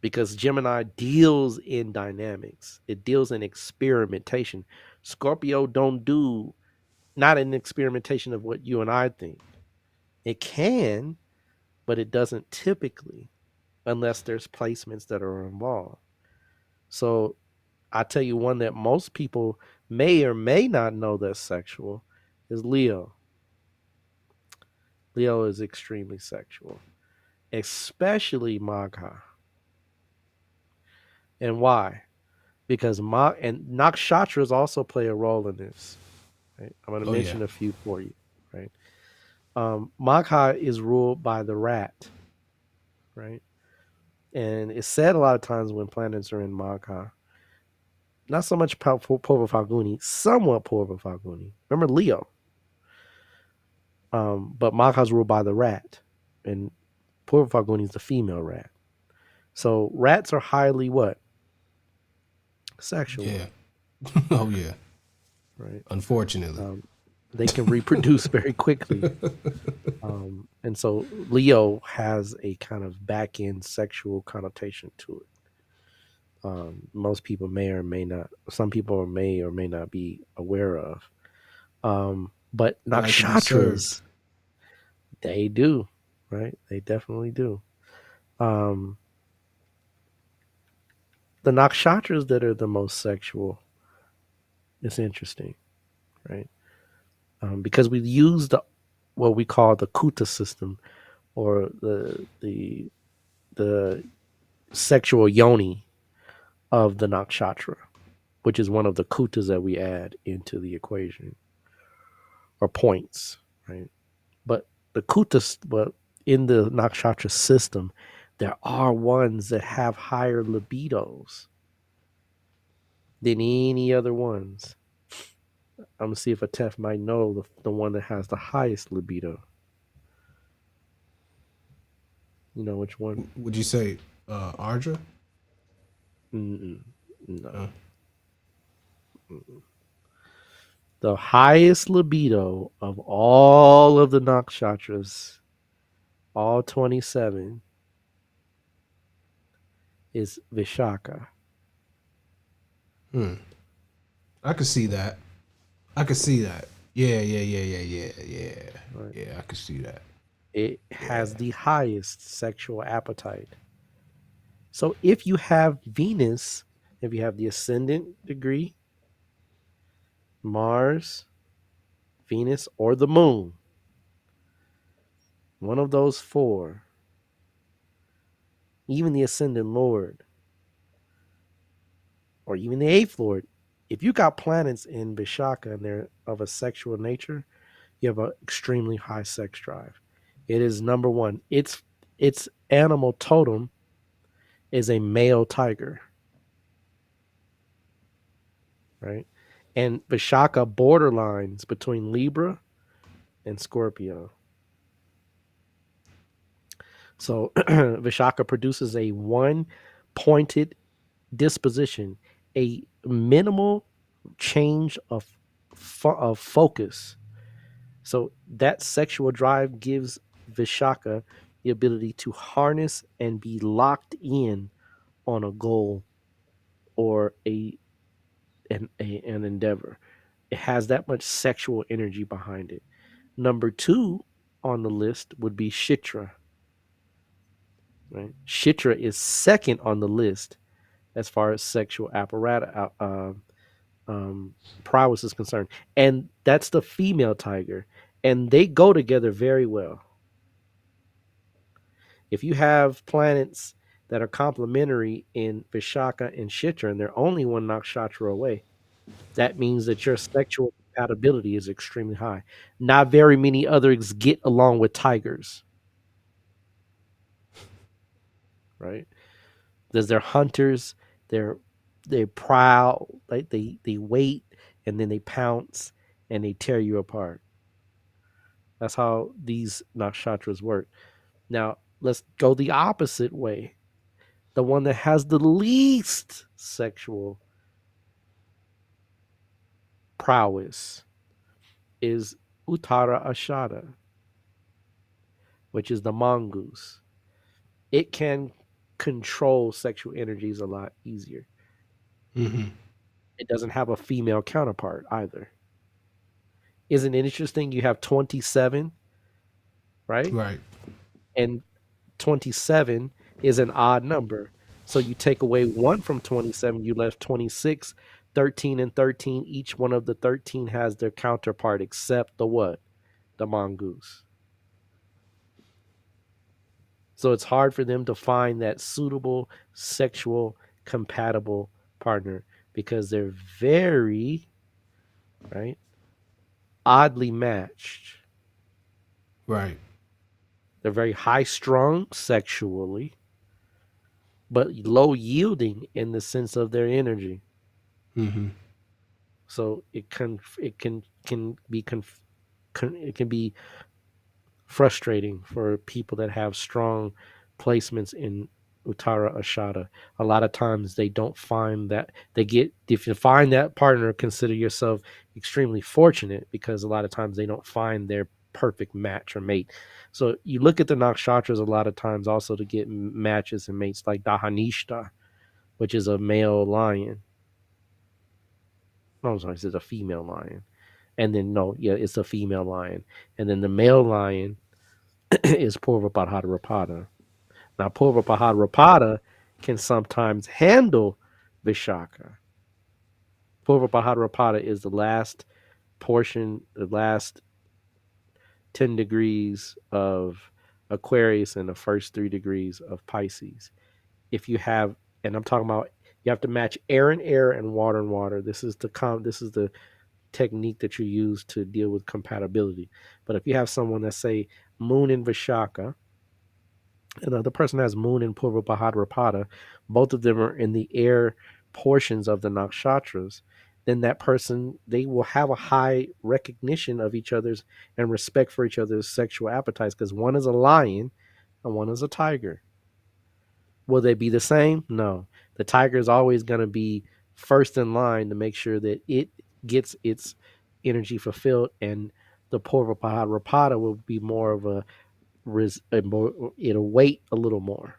because Gemini deals in dynamics. It deals in experimentation. Scorpio don't do not an experimentation of what you and I think. It can, but it doesn't typically, unless there's placements that are involved. So I tell you, one that most people may or may not know that's sexual is Leo. Leo is extremely sexual, especially Magha. And why? Because and Nakshatras also play a role in this. Right? I'm going to Oh yeah. mention a few for you. Right? Magha is ruled by the rat. Right? And it's said a lot of times when planets are in Magha, not so much Purva Falguni, somewhat Purva Falguni. Remember Leo. But Magha's ruled by the rat. And Purva Falguni is the female rat. So rats are highly what? Sexual. Yeah. Oh yeah. Right? Unfortunately. They can reproduce very quickly. And so Leo has a kind of back end sexual connotation to it. Most people may or may not, some people may or may not be aware of. But They like to be served. nakshatras, they do, right? They definitely do. Um, the nakshatras that are the most sexual, it's interesting, right? Because we use what we call the Kuta system, or the sexual yoni of the nakshatra, which is one of the kutas that we add into the equation, or points, right? But the kutas, but in the nakshatra system, there are ones that have higher libidos than any other ones. I'm gonna see if Atef might know the one that has the highest libido. You know which one? Would you say Ardra? Mm-mm, no. Uh, The highest libido of all of the nakshatras, all 27, is Vishaka. I could see that. I could see that. Yeah, yeah, yeah, yeah, yeah, yeah. Right? Yeah, I could see that. It Yeah. has the highest sexual appetite. So if you have Venus, if you have the ascendant degree, Mars, Venus, or the moon, one of those four, even the ascendant lord, or even the eighth lord, if you got planets in Vishaka and they're of a sexual nature, you have an extremely high sex drive. It is number one. Its animal totem is a male tiger, right? And Vishaka borderlines between Libra and Scorpio. So Vishaka produces a one pointed disposition, a minimal change of focus. So that sexual drive gives Vishaka the ability to harness and be locked in on a goal or an endeavor. It has that much sexual energy behind it. Number two on the list would be Shitra. Right? Shitra is second on the list as far as sexual apparatus um, prowess is concerned, and that's the female tiger, and they go together very well. If you have planets that are complementary in Vishaka and Shitra, and they're only one nakshatra away, that means that your sexual compatibility is extremely high. Not very many others get along with tigers, right? Because they're hunters, they're they prowl, like they wait and then they pounce and they tear you apart. That's how these nakshatras work. Now let's go the opposite way. The one that has the least sexual prowess is Uttara Ashada, which is the mongoose. It can control sexual energies a lot easier. It doesn't have a female counterpart either. Isn't it interesting? You have 27, right? Right. And 27 is an odd number. So you take away one from 27, you left 26, 13, and 13. Each one of the 13 has their counterpart except the what? The mongoose. So it's hard for them to find that suitable sexual compatible partner because they're very, right, oddly matched. Right. They're very high strung sexually, but low yielding in the sense of their energy. So it can be it can be frustrating for people that have strong placements in Uttara Ashada. A lot of times they don't find that they get if you find that partner, consider yourself extremely fortunate because a lot of times they don't find their perfect match or mate. So you look at the nakshatras a lot of times also to get matches and mates like Dahanishta, which is a male lion. No, I'm sorry, it's a female lion. And then no, yeah, it's a female lion. And then the male lion is Purvapahadarapada. Now, Purvapahadarapada can sometimes handle Vishaka. Purvapahadarapada is the last portion, the last 10 degrees of Aquarius and the first 3 degrees of Pisces. If you have, and I'm talking about, you have to match air and air and water and water. This is the technique that you use to deal with compatibility. But if you have someone that say Moon in Vishaka, and the person has Moon in Purva Bhadrapada, both of them are in the air portions of the nakshatras, then that person, they will have a high recognition of each other's and respect for each other's sexual appetites because one is a lion and one is a tiger. Will they be the same? No. The tiger is always going to be first in line to make sure that it gets its energy fulfilled, and the Purva Bhadrapada will be more of a it'll wait a little more.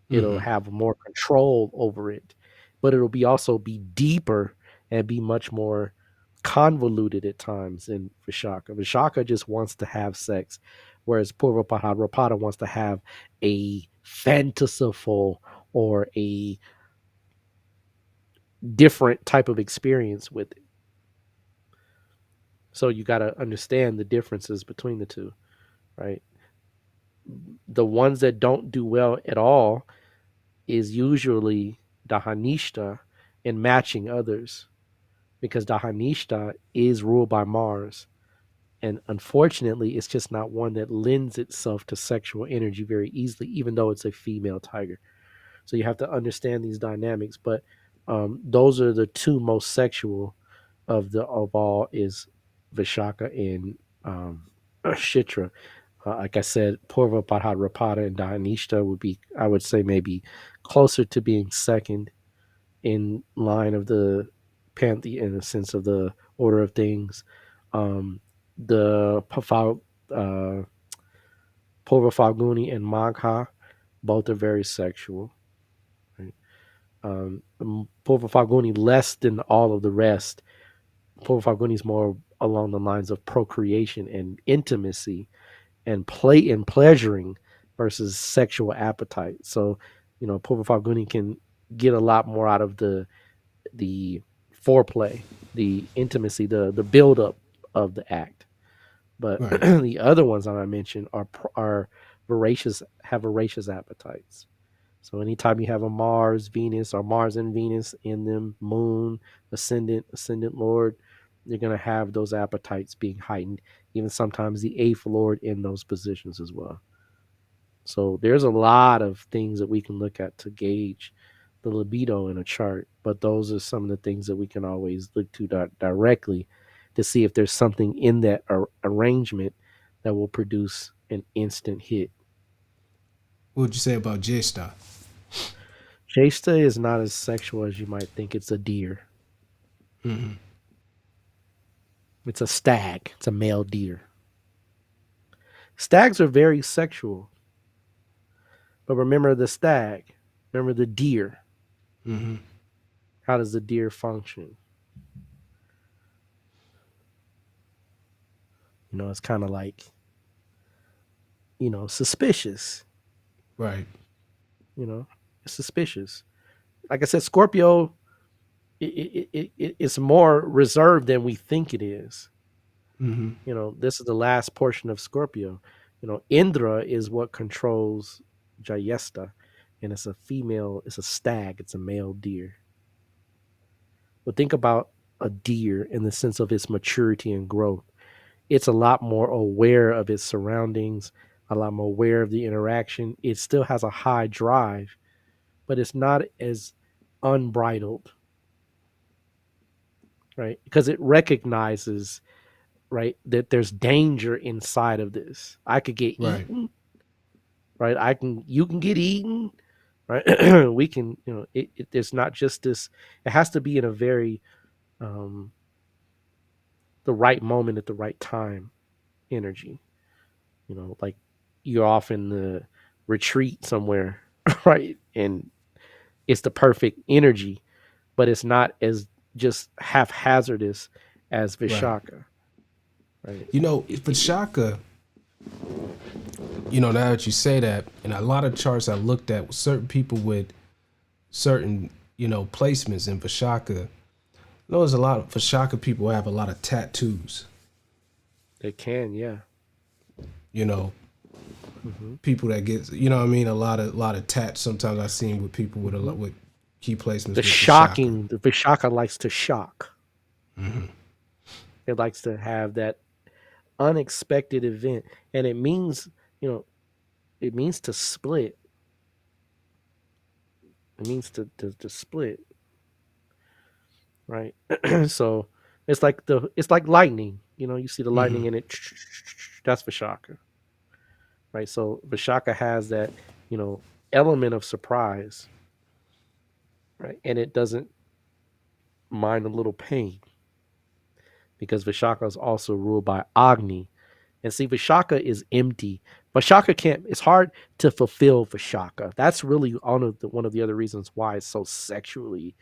It'll have more control over it, but it'll be also be deeper and be much more convoluted at times in Vishaka. Vishaka just wants to have sex, whereas Purvapada wants to have a fanciful or a different type of experience with it. So you got to understand the differences between the two, right? The ones that don't do well at all is usually Dahanishta and matching others, because Dahanishta is ruled by Mars. And unfortunately, it's just not one that lends itself to sexual energy very easily, even though it's a female tiger. So you have to understand these dynamics. But those are the two most sexual of all is Vishaka and Shitra. Like I said, Purva, Rapada, and Dahanishta would be, I would say, maybe closer to being second in line of the pantheon in the sense of the order of things. The Purva Falguni and Magha, both are very sexual. Right? Purva Falguni less than all of the rest. Purva Falguni is more along the lines of procreation and intimacy and play and pleasuring versus sexual appetite. So, Purva Falguni can get a lot more out of the foreplay, the intimacy, the build up of the act. But Right. the other ones that I mentioned are voracious, have voracious appetites. So anytime you have a Mars, Venus, or Mars and Venus in them, Moon, Ascendant Lord, you're gonna have those appetites being heightened. Even sometimes the eighth Lord in those positions as well. So there's a lot of things that we can look at to gauge the libido in a chart, but those are some of the things that we can always look to directly to see if there's something in that arrangement that will produce an instant hit. What would you say about J-Star? Jesta is not as sexual as you might think. It's a deer. It's a stag. It's a male deer. Stags are very sexual, but remember the stag. Remember the deer. How does the deer function? It's kind of like, suspicious. Right. It's suspicious. Like I said, Scorpio, it's more reserved than we think it is. This is the last portion of Scorpio. Indra is what controls Jayesta, and it's a female, it's a stag, it's a male deer. But think about a deer in the sense of its maturity and growth. It's a lot more aware of its surroundings, a lot more aware of the interaction. It still has a high drive, but it's not as unbridled, right? Because it recognizes, right, that there's danger inside of this. I could get eaten, right? You can get eaten, right? We can, there's not just this. It has to be in a very the right moment at the right time energy. Like you're off in the retreat somewhere, right? And it's the perfect energy, but it's not as just haphazardous as Vishaka. Right. Vishaka, now that you say that, in a lot of charts I looked at, certain people with certain, placements in Vishaka, there's a lot of Vishaka people who have a lot of tattoos. They can, yeah. People that get, a lot of tats. Sometimes I've seen with people with a lot with key placements. The shocking, the Vishaka likes to shock. It likes to have that unexpected event, and it means, it means to split. It means to split, right? So it's like lightning. You see the lightning in it. That's Vishaka, right? So Vishaka has that, element of surprise, right? And it doesn't mind a little pain because Vishaka is also ruled by Agni. And see, Vishaka is empty. Vishaka can't. It's hard to fulfill Vishaka. That's really one of the other reasons why it's so sexually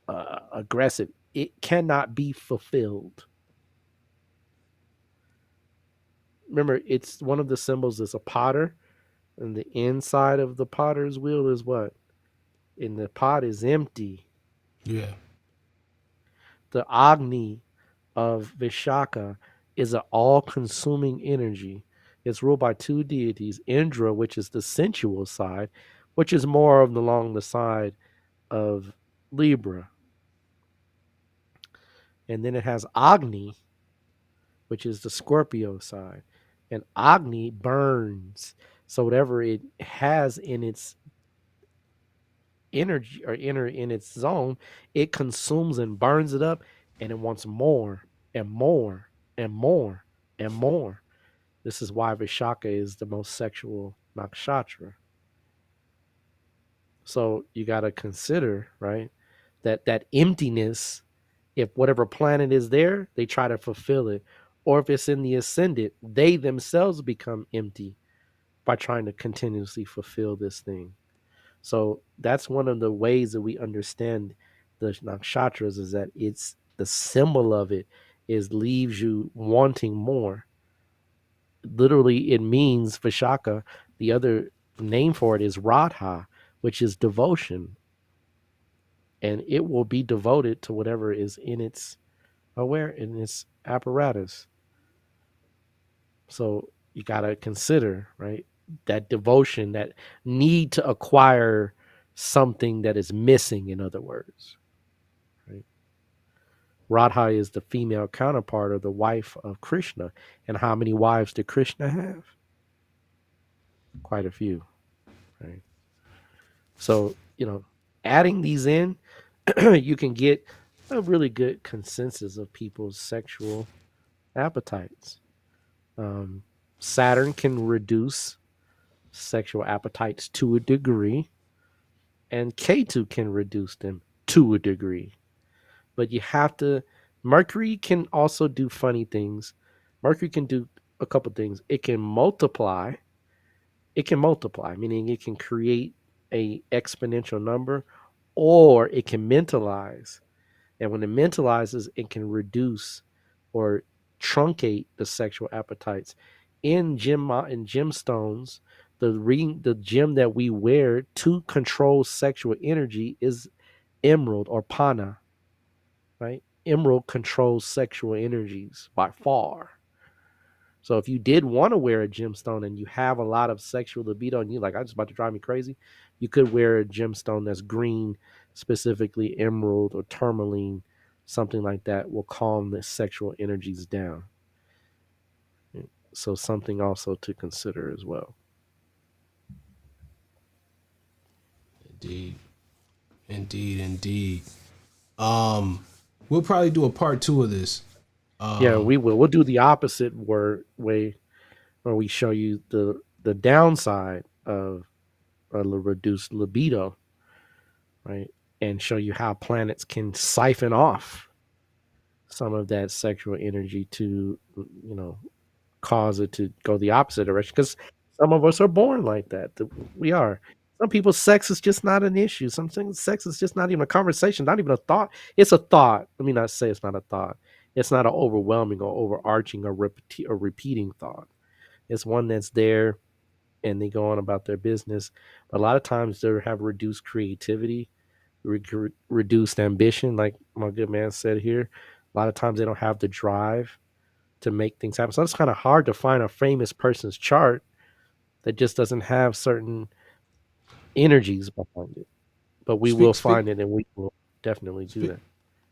aggressive. It cannot be fulfilled. Remember, it's one of the symbols is a potter, and the inside of the potter's wheel is what? And the pot is empty. Yeah. The Agni of Vishaka is an all-consuming energy. It's ruled by two deities, Indra, which is the sensual side, which is more of along the side of Libra. And then it has Agni, which is the Scorpio side. And Agni burns. So whatever it has in its energy or in its zone, it consumes and burns it up, and it wants more and more and more and more. This is why Vishaka is the most sexual nakshatra. So you got to consider, right, that emptiness. If whatever planet is there, they try to fulfill it, or if it's in the ascendant, they themselves become empty by trying to continuously fulfill this thing. So that's one of the ways that we understand the nakshatras is that it's the symbol of it is leaves you wanting more. Literally, it means Vishaka. The other name for it is Radha, which is devotion, and it will be devoted to whatever is in its in its apparatus. So you got to consider, right, that devotion, that need to acquire something that is missing, in other words. Right? Radha is the female counterpart of the wife of Krishna. And how many wives did Krishna have? Quite a few. Right? So, adding these in, you can get a really good consensus of people's sexual appetites. Um, Saturn can reduce sexual appetites to a degree, and K2 can reduce them to a degree. But you have to, Mercury can also do funny things. Mercury can do a couple things. It can multiply, meaning it can create a exponential number, or it can mentalize. And when it mentalizes, it can reduce or truncate the sexual appetites. In gemstones, the gem that we wear to control sexual energy is emerald or pana, right? Emerald controls sexual energies by far. So if you did want to wear a gemstone and you have a lot of sexual libido and you're like, I'm just about to drive me crazy, you could wear a gemstone that's green, specifically emerald or tourmaline, something like that will calm the sexual energies down. So something also to consider as well. Indeed. Indeed, indeed. We'll probably do a part two of this. Yeah, we will. We'll do the opposite way where we show you the downside of a reduced libido, right? And show you how planets can siphon off some of that sexual energy to, cause it to go the opposite direction. Because some of us are born like that. We are. Some people's sex is just not an issue. Some things sex is just not even a conversation, not even a thought. It's a thought. Let me not say it's not a thought. It's not an overwhelming or overarching or repeating thought. It's one that's there and they go on about their business. But a lot of times they have reduced creativity, reduced ambition, like my good man said here. A lot of times they don't have the drive to make things happen. So it's kind of hard to find a famous person's chart that just doesn't have certain energies behind it. But we will Speak, speak, find it, and we will definitely do speak. that.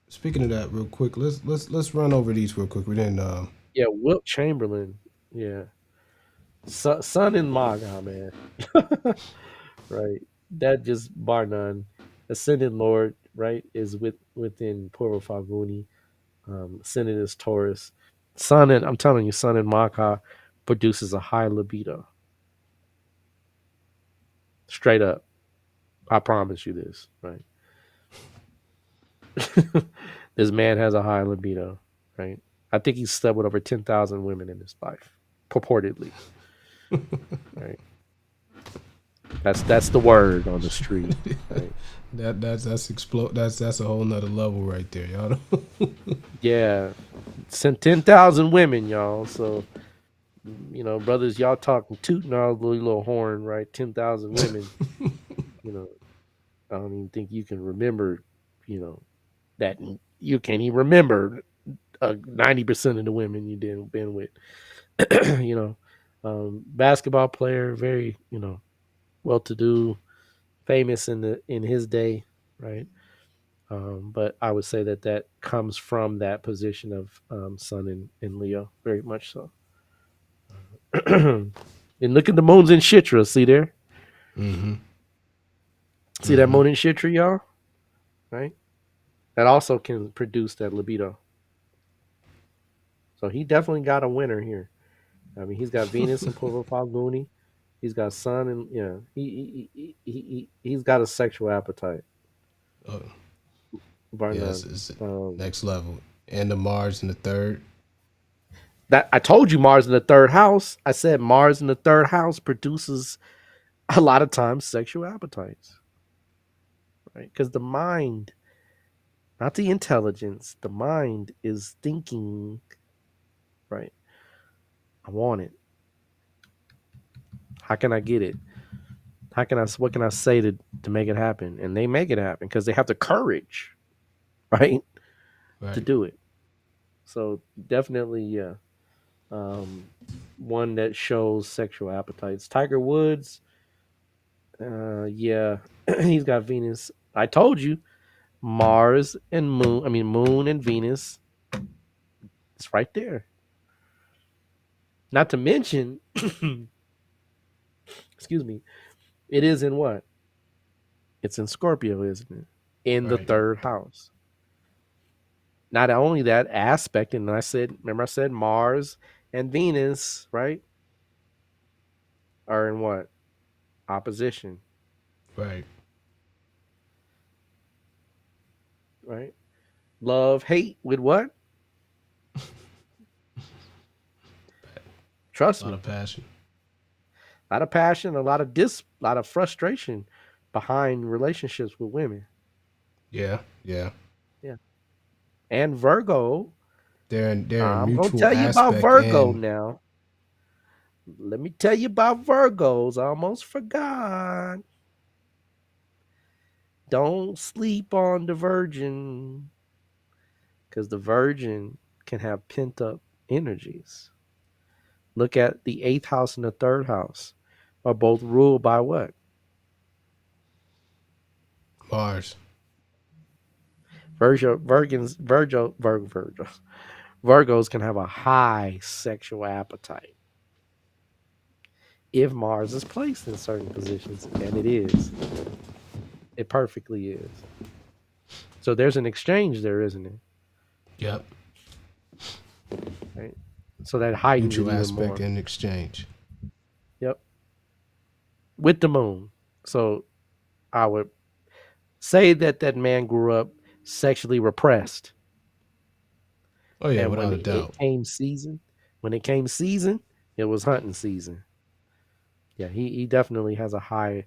Speaking of that, real quick, let's run over these real quick. We didn't. Yeah, Wilt Chamberlain. Yeah, Sun in Maga, man. Right. That just bar none. Ascended Lord, right, is within Purva Faguni. Ascended is Taurus. Sun and I'm telling you, Sun in Maga produces a high libido. Straight up. I promise you this, right? This man has a high libido, right? I think he's slept with over 10,000 women in his life, purportedly. Right. That's the word on the street. Right. That's that's a whole nother level right there, y'all. Yeah. Sent 10,000 women, y'all. So, brothers, y'all talking tooting our little horn, right? 10,000 women. I don't even think you can remember, that you can't even remember 90% of the women you did been with. Basketball player, very, well-to-do, famous in his day, right? But I would say that comes from that position of Sun in Leo, very much so. And look at the moons in Shitra. See there? Mm-hmm. See that moon in Shitra, y'all? Right? That also can produce that libido. So he definitely got a winner here. I mean, he's got Venus in Purva Falguni. He's got Sun, and he's got a sexual appetite. Oh, Bar yeah, none. it's next level. And the Mars in the third. That I told you, Mars in the third house. I said Mars in the third house produces a lot of times sexual appetites, right? Because the mind, not the intelligence, the mind is thinking, right? I want it. How can I get it? What can I say to make it happen? And they make it happen because they have the courage, right? To Right. do it. So definitely, yeah. One that shows sexual appetites. Tiger Woods, yeah, he's got Venus. I told you, Mars and Moon. I mean, Moon and Venus. It's right there. Not to mention, excuse me, it is in what? It's in Scorpio, isn't it? In the Right. third house. Not only that aspect, and remember I said Mars and Venus, right? Are in what? Opposition, Right. right? Love, hate with what? Trust A lot me. of passion. A lot of passion, a lot of frustration behind relationships with women. Yeah. Yeah. Yeah. And Virgo, They're in I'm going to mutual tell you about aspect Virgo and now. Let me tell you about Virgos. I almost forgot. Don't sleep on the virgin because the virgin can have pent up energies. Look at the eighth house and the third house are both ruled by what? Mars. Virgos can have a high sexual appetite if Mars is placed in certain positions, and it is. It perfectly is. So there's an exchange there, isn't it? Yep. Right. So that heightens it Mutual even aspect more. in exchange. Yep. With the moon. So I would say that man grew up sexually repressed. Oh yeah, And without a doubt. when it came season, it was hunting season. Yeah, he definitely has a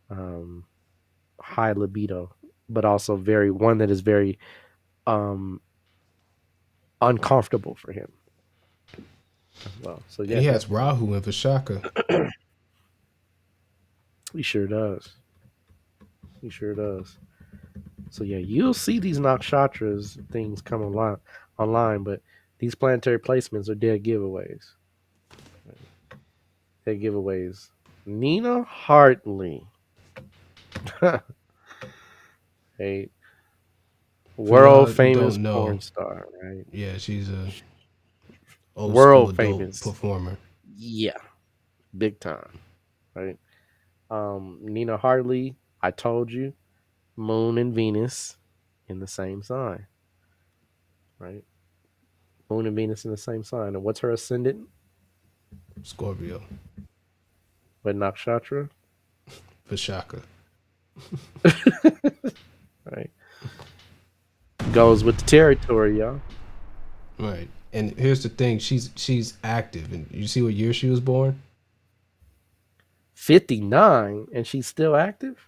um high libido, but also very one that is very um uncomfortable for him as well. So And yeah, he has definitely. Rahu and Vishaka. He sure does. He sure does. So yeah, you'll see these nakshatras things come online, but these planetary placements are dead giveaways. Dead giveaways. Nina Hartley, a For world y'all who famous don't know, porn star, right? yeah, she's a old school World adult famous. performer. Yeah, big time, right? Nina Hartley, I told you, Moon and Venus in the same sign, right? Moon and Venus in the same sign. And what's her ascendant? Scorpio. With Nakshatra, Vishaka. right? Goes with the territory, y'all. Right. And here's the thing, she's active. And you see what year she was born? 59 and she's still active?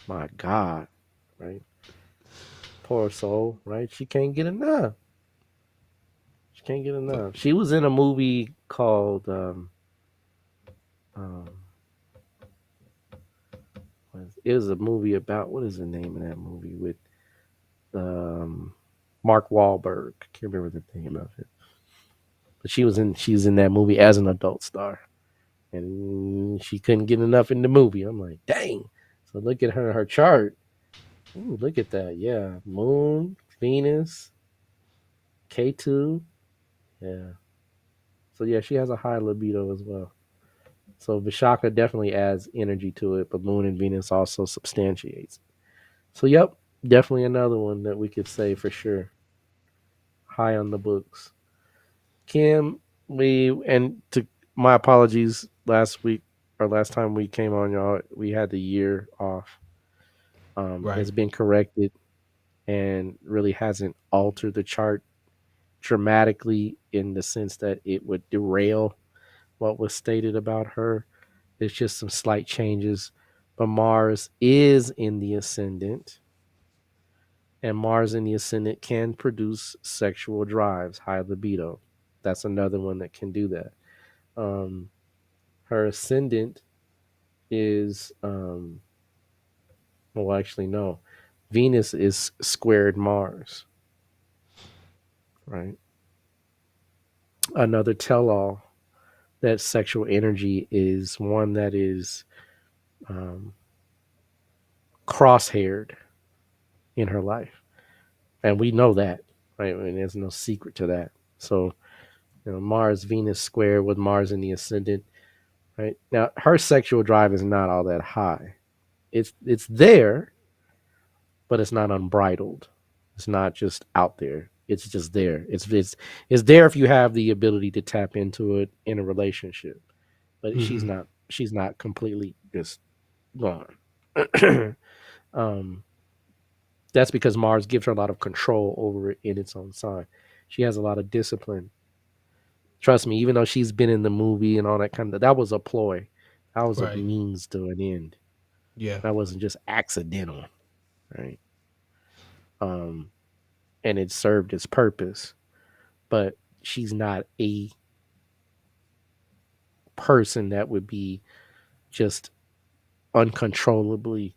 My God, right? Poor soul, right? She can't get enough. She can't get enough. She was in a movie called um it was a movie about, what is the name of that movie with um Mark Wahlberg. I can't remember the name of it. But she's in that movie as an adult star. And she couldn't get enough in the movie. I'm like, dang. So look at her chart. Ooh, look at that. Yeah. Moon, Venus, K2. Yeah. So yeah, she has a high libido as well. So Vishaka definitely adds energy to it, but Moon and Venus also substantiates. So yep, definitely another one that we could say for sure. High on the books. Kim, and to my apologies last week or last time we came on, y'all, we had the year off. Right. It's been corrected and really hasn't altered the chart dramatically in the sense that it would derail what was stated about her. There's just some slight changes. But Mars is in the ascendant, and Mars in the ascendant can produce sexual drives, high libido. That's another one that can do that. Um, Her ascendant is, well, actually, no. Venus is squared Mars, right? Another tell all that sexual energy is one that is um, crosshaired in her life. And we know that, right? I mean, there's no secret to that. So, Mars, Venus square with Mars in the ascendant, right? Now, her sexual drive is not all that high. It's there, but it's not unbridled. It's not just out there. It's just there. It's there if you have the ability to tap into it in a relationship. But Mm-hmm. she's not completely just gone. um, that's because Mars gives her a lot of control over it in its own sign. She has a lot of discipline. Trust me, even though she's been in the movie and all that kind of, that was a ploy. That was a Right. means to an end. Yeah. That wasn't just accidental, right? Um, and it served its purpose. But she's not a person that would be just uncontrollably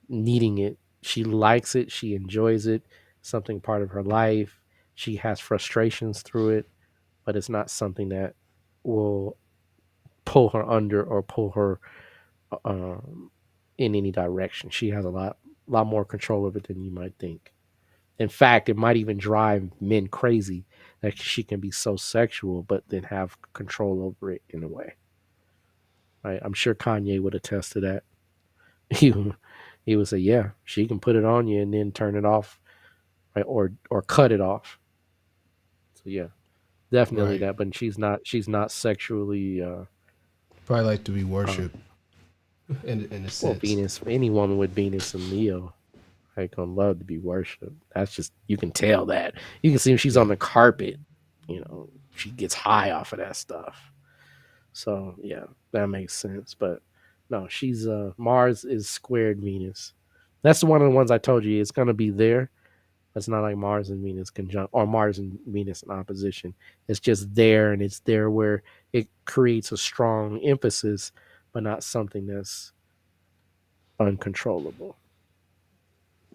needing it. She likes it. She enjoys it. Something part of her life. She has frustrations through it, but it's not something that will pull her under or pull her um, in any direction. She has a lot more control of it than you might think. In fact, it might even drive men crazy that she can be so sexual, but then have control over it in a way. Right? I'm sure Kanye would attest to that. He he would say, "Yeah, she can put it on you and then turn it off, right? Or cut it off." So yeah, definitely Right. that. But she's not sexually. Probably like to be Uh, worshipped in a well, sense. Venus. Any woman with Venus and Leo, like, gonna love to be worshipped. That's just, you can tell that. You can see if she's on Yeah. the carpet. She gets high off of that stuff. So yeah, that makes sense. But no, she's Mars is squared Venus. That's one of the ones I told you. It's gonna be there. It's not like Mars and Venus conjunct or Mars and Venus in opposition. It's just there, and it's there where it creates a strong emphasis, but not something that's uncontrollable.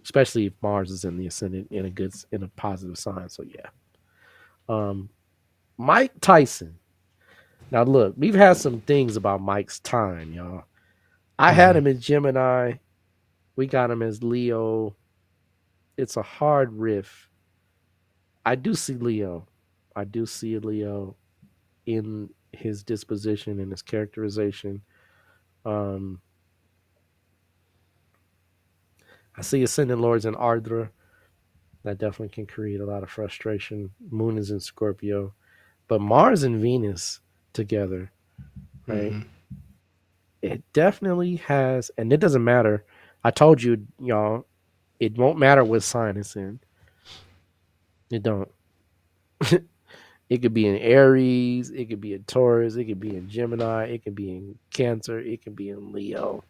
Especially if Mars is in the ascendant in a positive sign. So yeah. Um, Mike Tyson. Now look, we've had some things about Mike's time, y'all. I had Mm-hmm. him as Gemini. We got him as Leo. It's a hard riff. I do see Leo. I do see a Leo in his disposition and his characterization. Um, I see Ascendant Lords in Ardra. That definitely can create a lot of frustration. Moon is in Scorpio. But Mars and Venus together, right? Mm-hmm. It definitely has, and it doesn't matter. I told you, y'all, it won't matter what sign it's in. It don't. It could be in Aries, it could be in Taurus, it could be in Gemini, it could be in Cancer, it could be in Leo.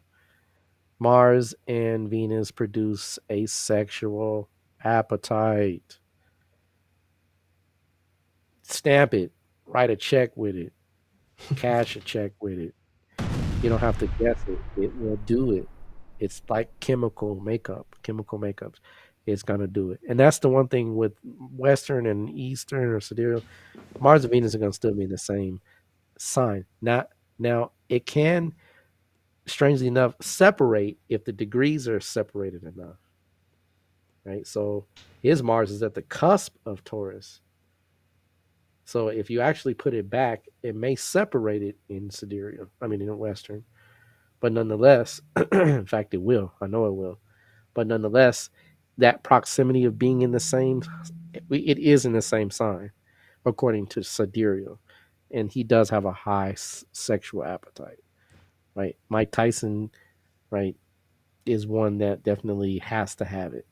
Mars and Venus produce a sexual appetite. Stamp it, write a check with it, cash a check with it. You don't have to guess it. It will do it. It's like chemical makeups. It's gonna do it. And that's the one thing with Western and Eastern or sidereal. Mars and Venus are gonna still be in the same sign. Now it can, strangely enough, separate if the degrees are separated enough. Right? So his Mars is at the cusp of Taurus. So if you actually put it back, it may separate it in sidereal. I mean in Western. But nonetheless, in fact it will. I know it will. But nonetheless, that proximity of being in the same, it is in the same sign, according to sidereal. And he does have a high sexual appetite, right? Mike Tyson, right, is one that definitely has to have it.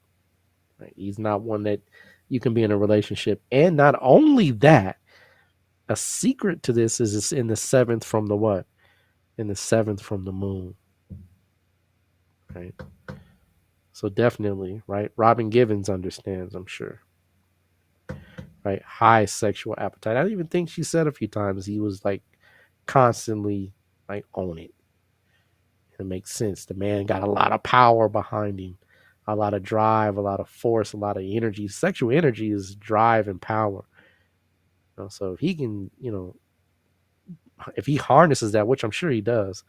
Right? He's not one that you can be in a relationship. And not only that, a secret to this is it's in the seventh from the what? In the seventh from the moon. Right. So definitely, right? Robin Givens understands, I'm sure. Right? High sexual appetite. I don't even think she said a few times he was like constantly like on it. It makes sense. The man got a lot of power behind him, a lot of drive, a lot of force, a lot of energy. Sexual energy is drive and power. So if he can, if he harnesses that, which I'm sure he does,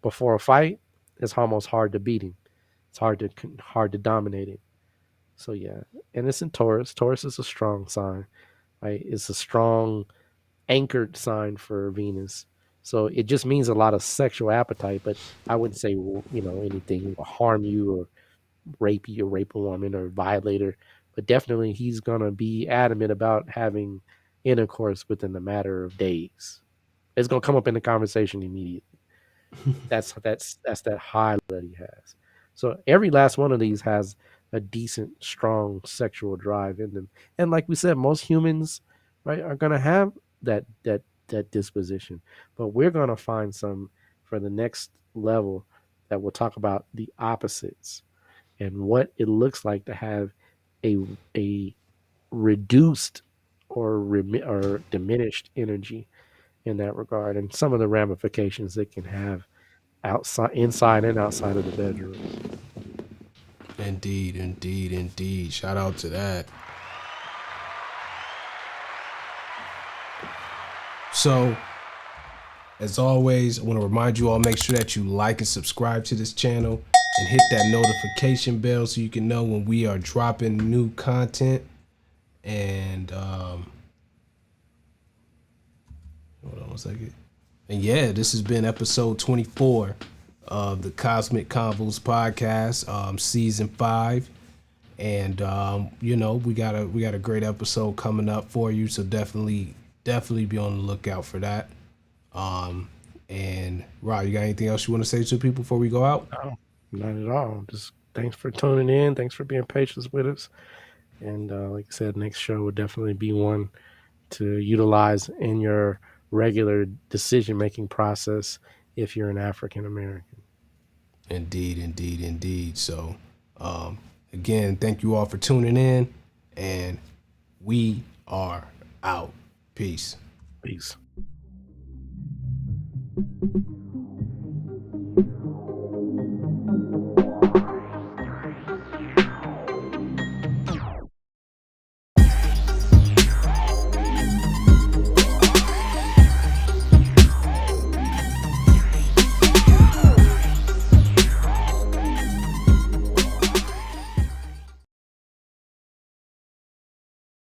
before a fight, it's almost hard to beat him. It's hard to dominate him. So yeah, and it's in Taurus. Taurus is a strong sign, right? It's a strong anchored sign for Venus. So it just means a lot of sexual appetite, but I wouldn't say anything will harm you or rape you or rape a woman or violate her. But definitely he's gonna be adamant about having intercourse within a matter of days. It's gonna come up in the conversation immediately. That's that high that he has. So every last one of these has a decent, strong sexual drive in them. And like we said, most humans, right, are gonna have that disposition. But we're gonna find some for the next level that will talk about the opposites and what it looks like to have a reduced or diminished energy in that regard, and some of the ramifications it can have inside and outside of the bedroom. Indeed, indeed, indeed. Shout out to that. So, as always, I want to remind you all, make sure that you like and subscribe to this channel and hit that notification bell so you can know when we are dropping new content. And hold on one second. And yeah, this has been episode 24 of the Cosmic Convos podcast, season 5. And we got a great episode coming up for you, so definitely be on the lookout for that. And Rod, you got anything else you want to say to people before we go out? No, not at all. Just thanks for tuning in. Thanks for being patient with us. And like I said, next show will definitely be one to utilize in your regular decision-making process if you're an African American. Indeed, indeed, indeed. So, again, thank you all for tuning in, and we are out. Peace. Peace.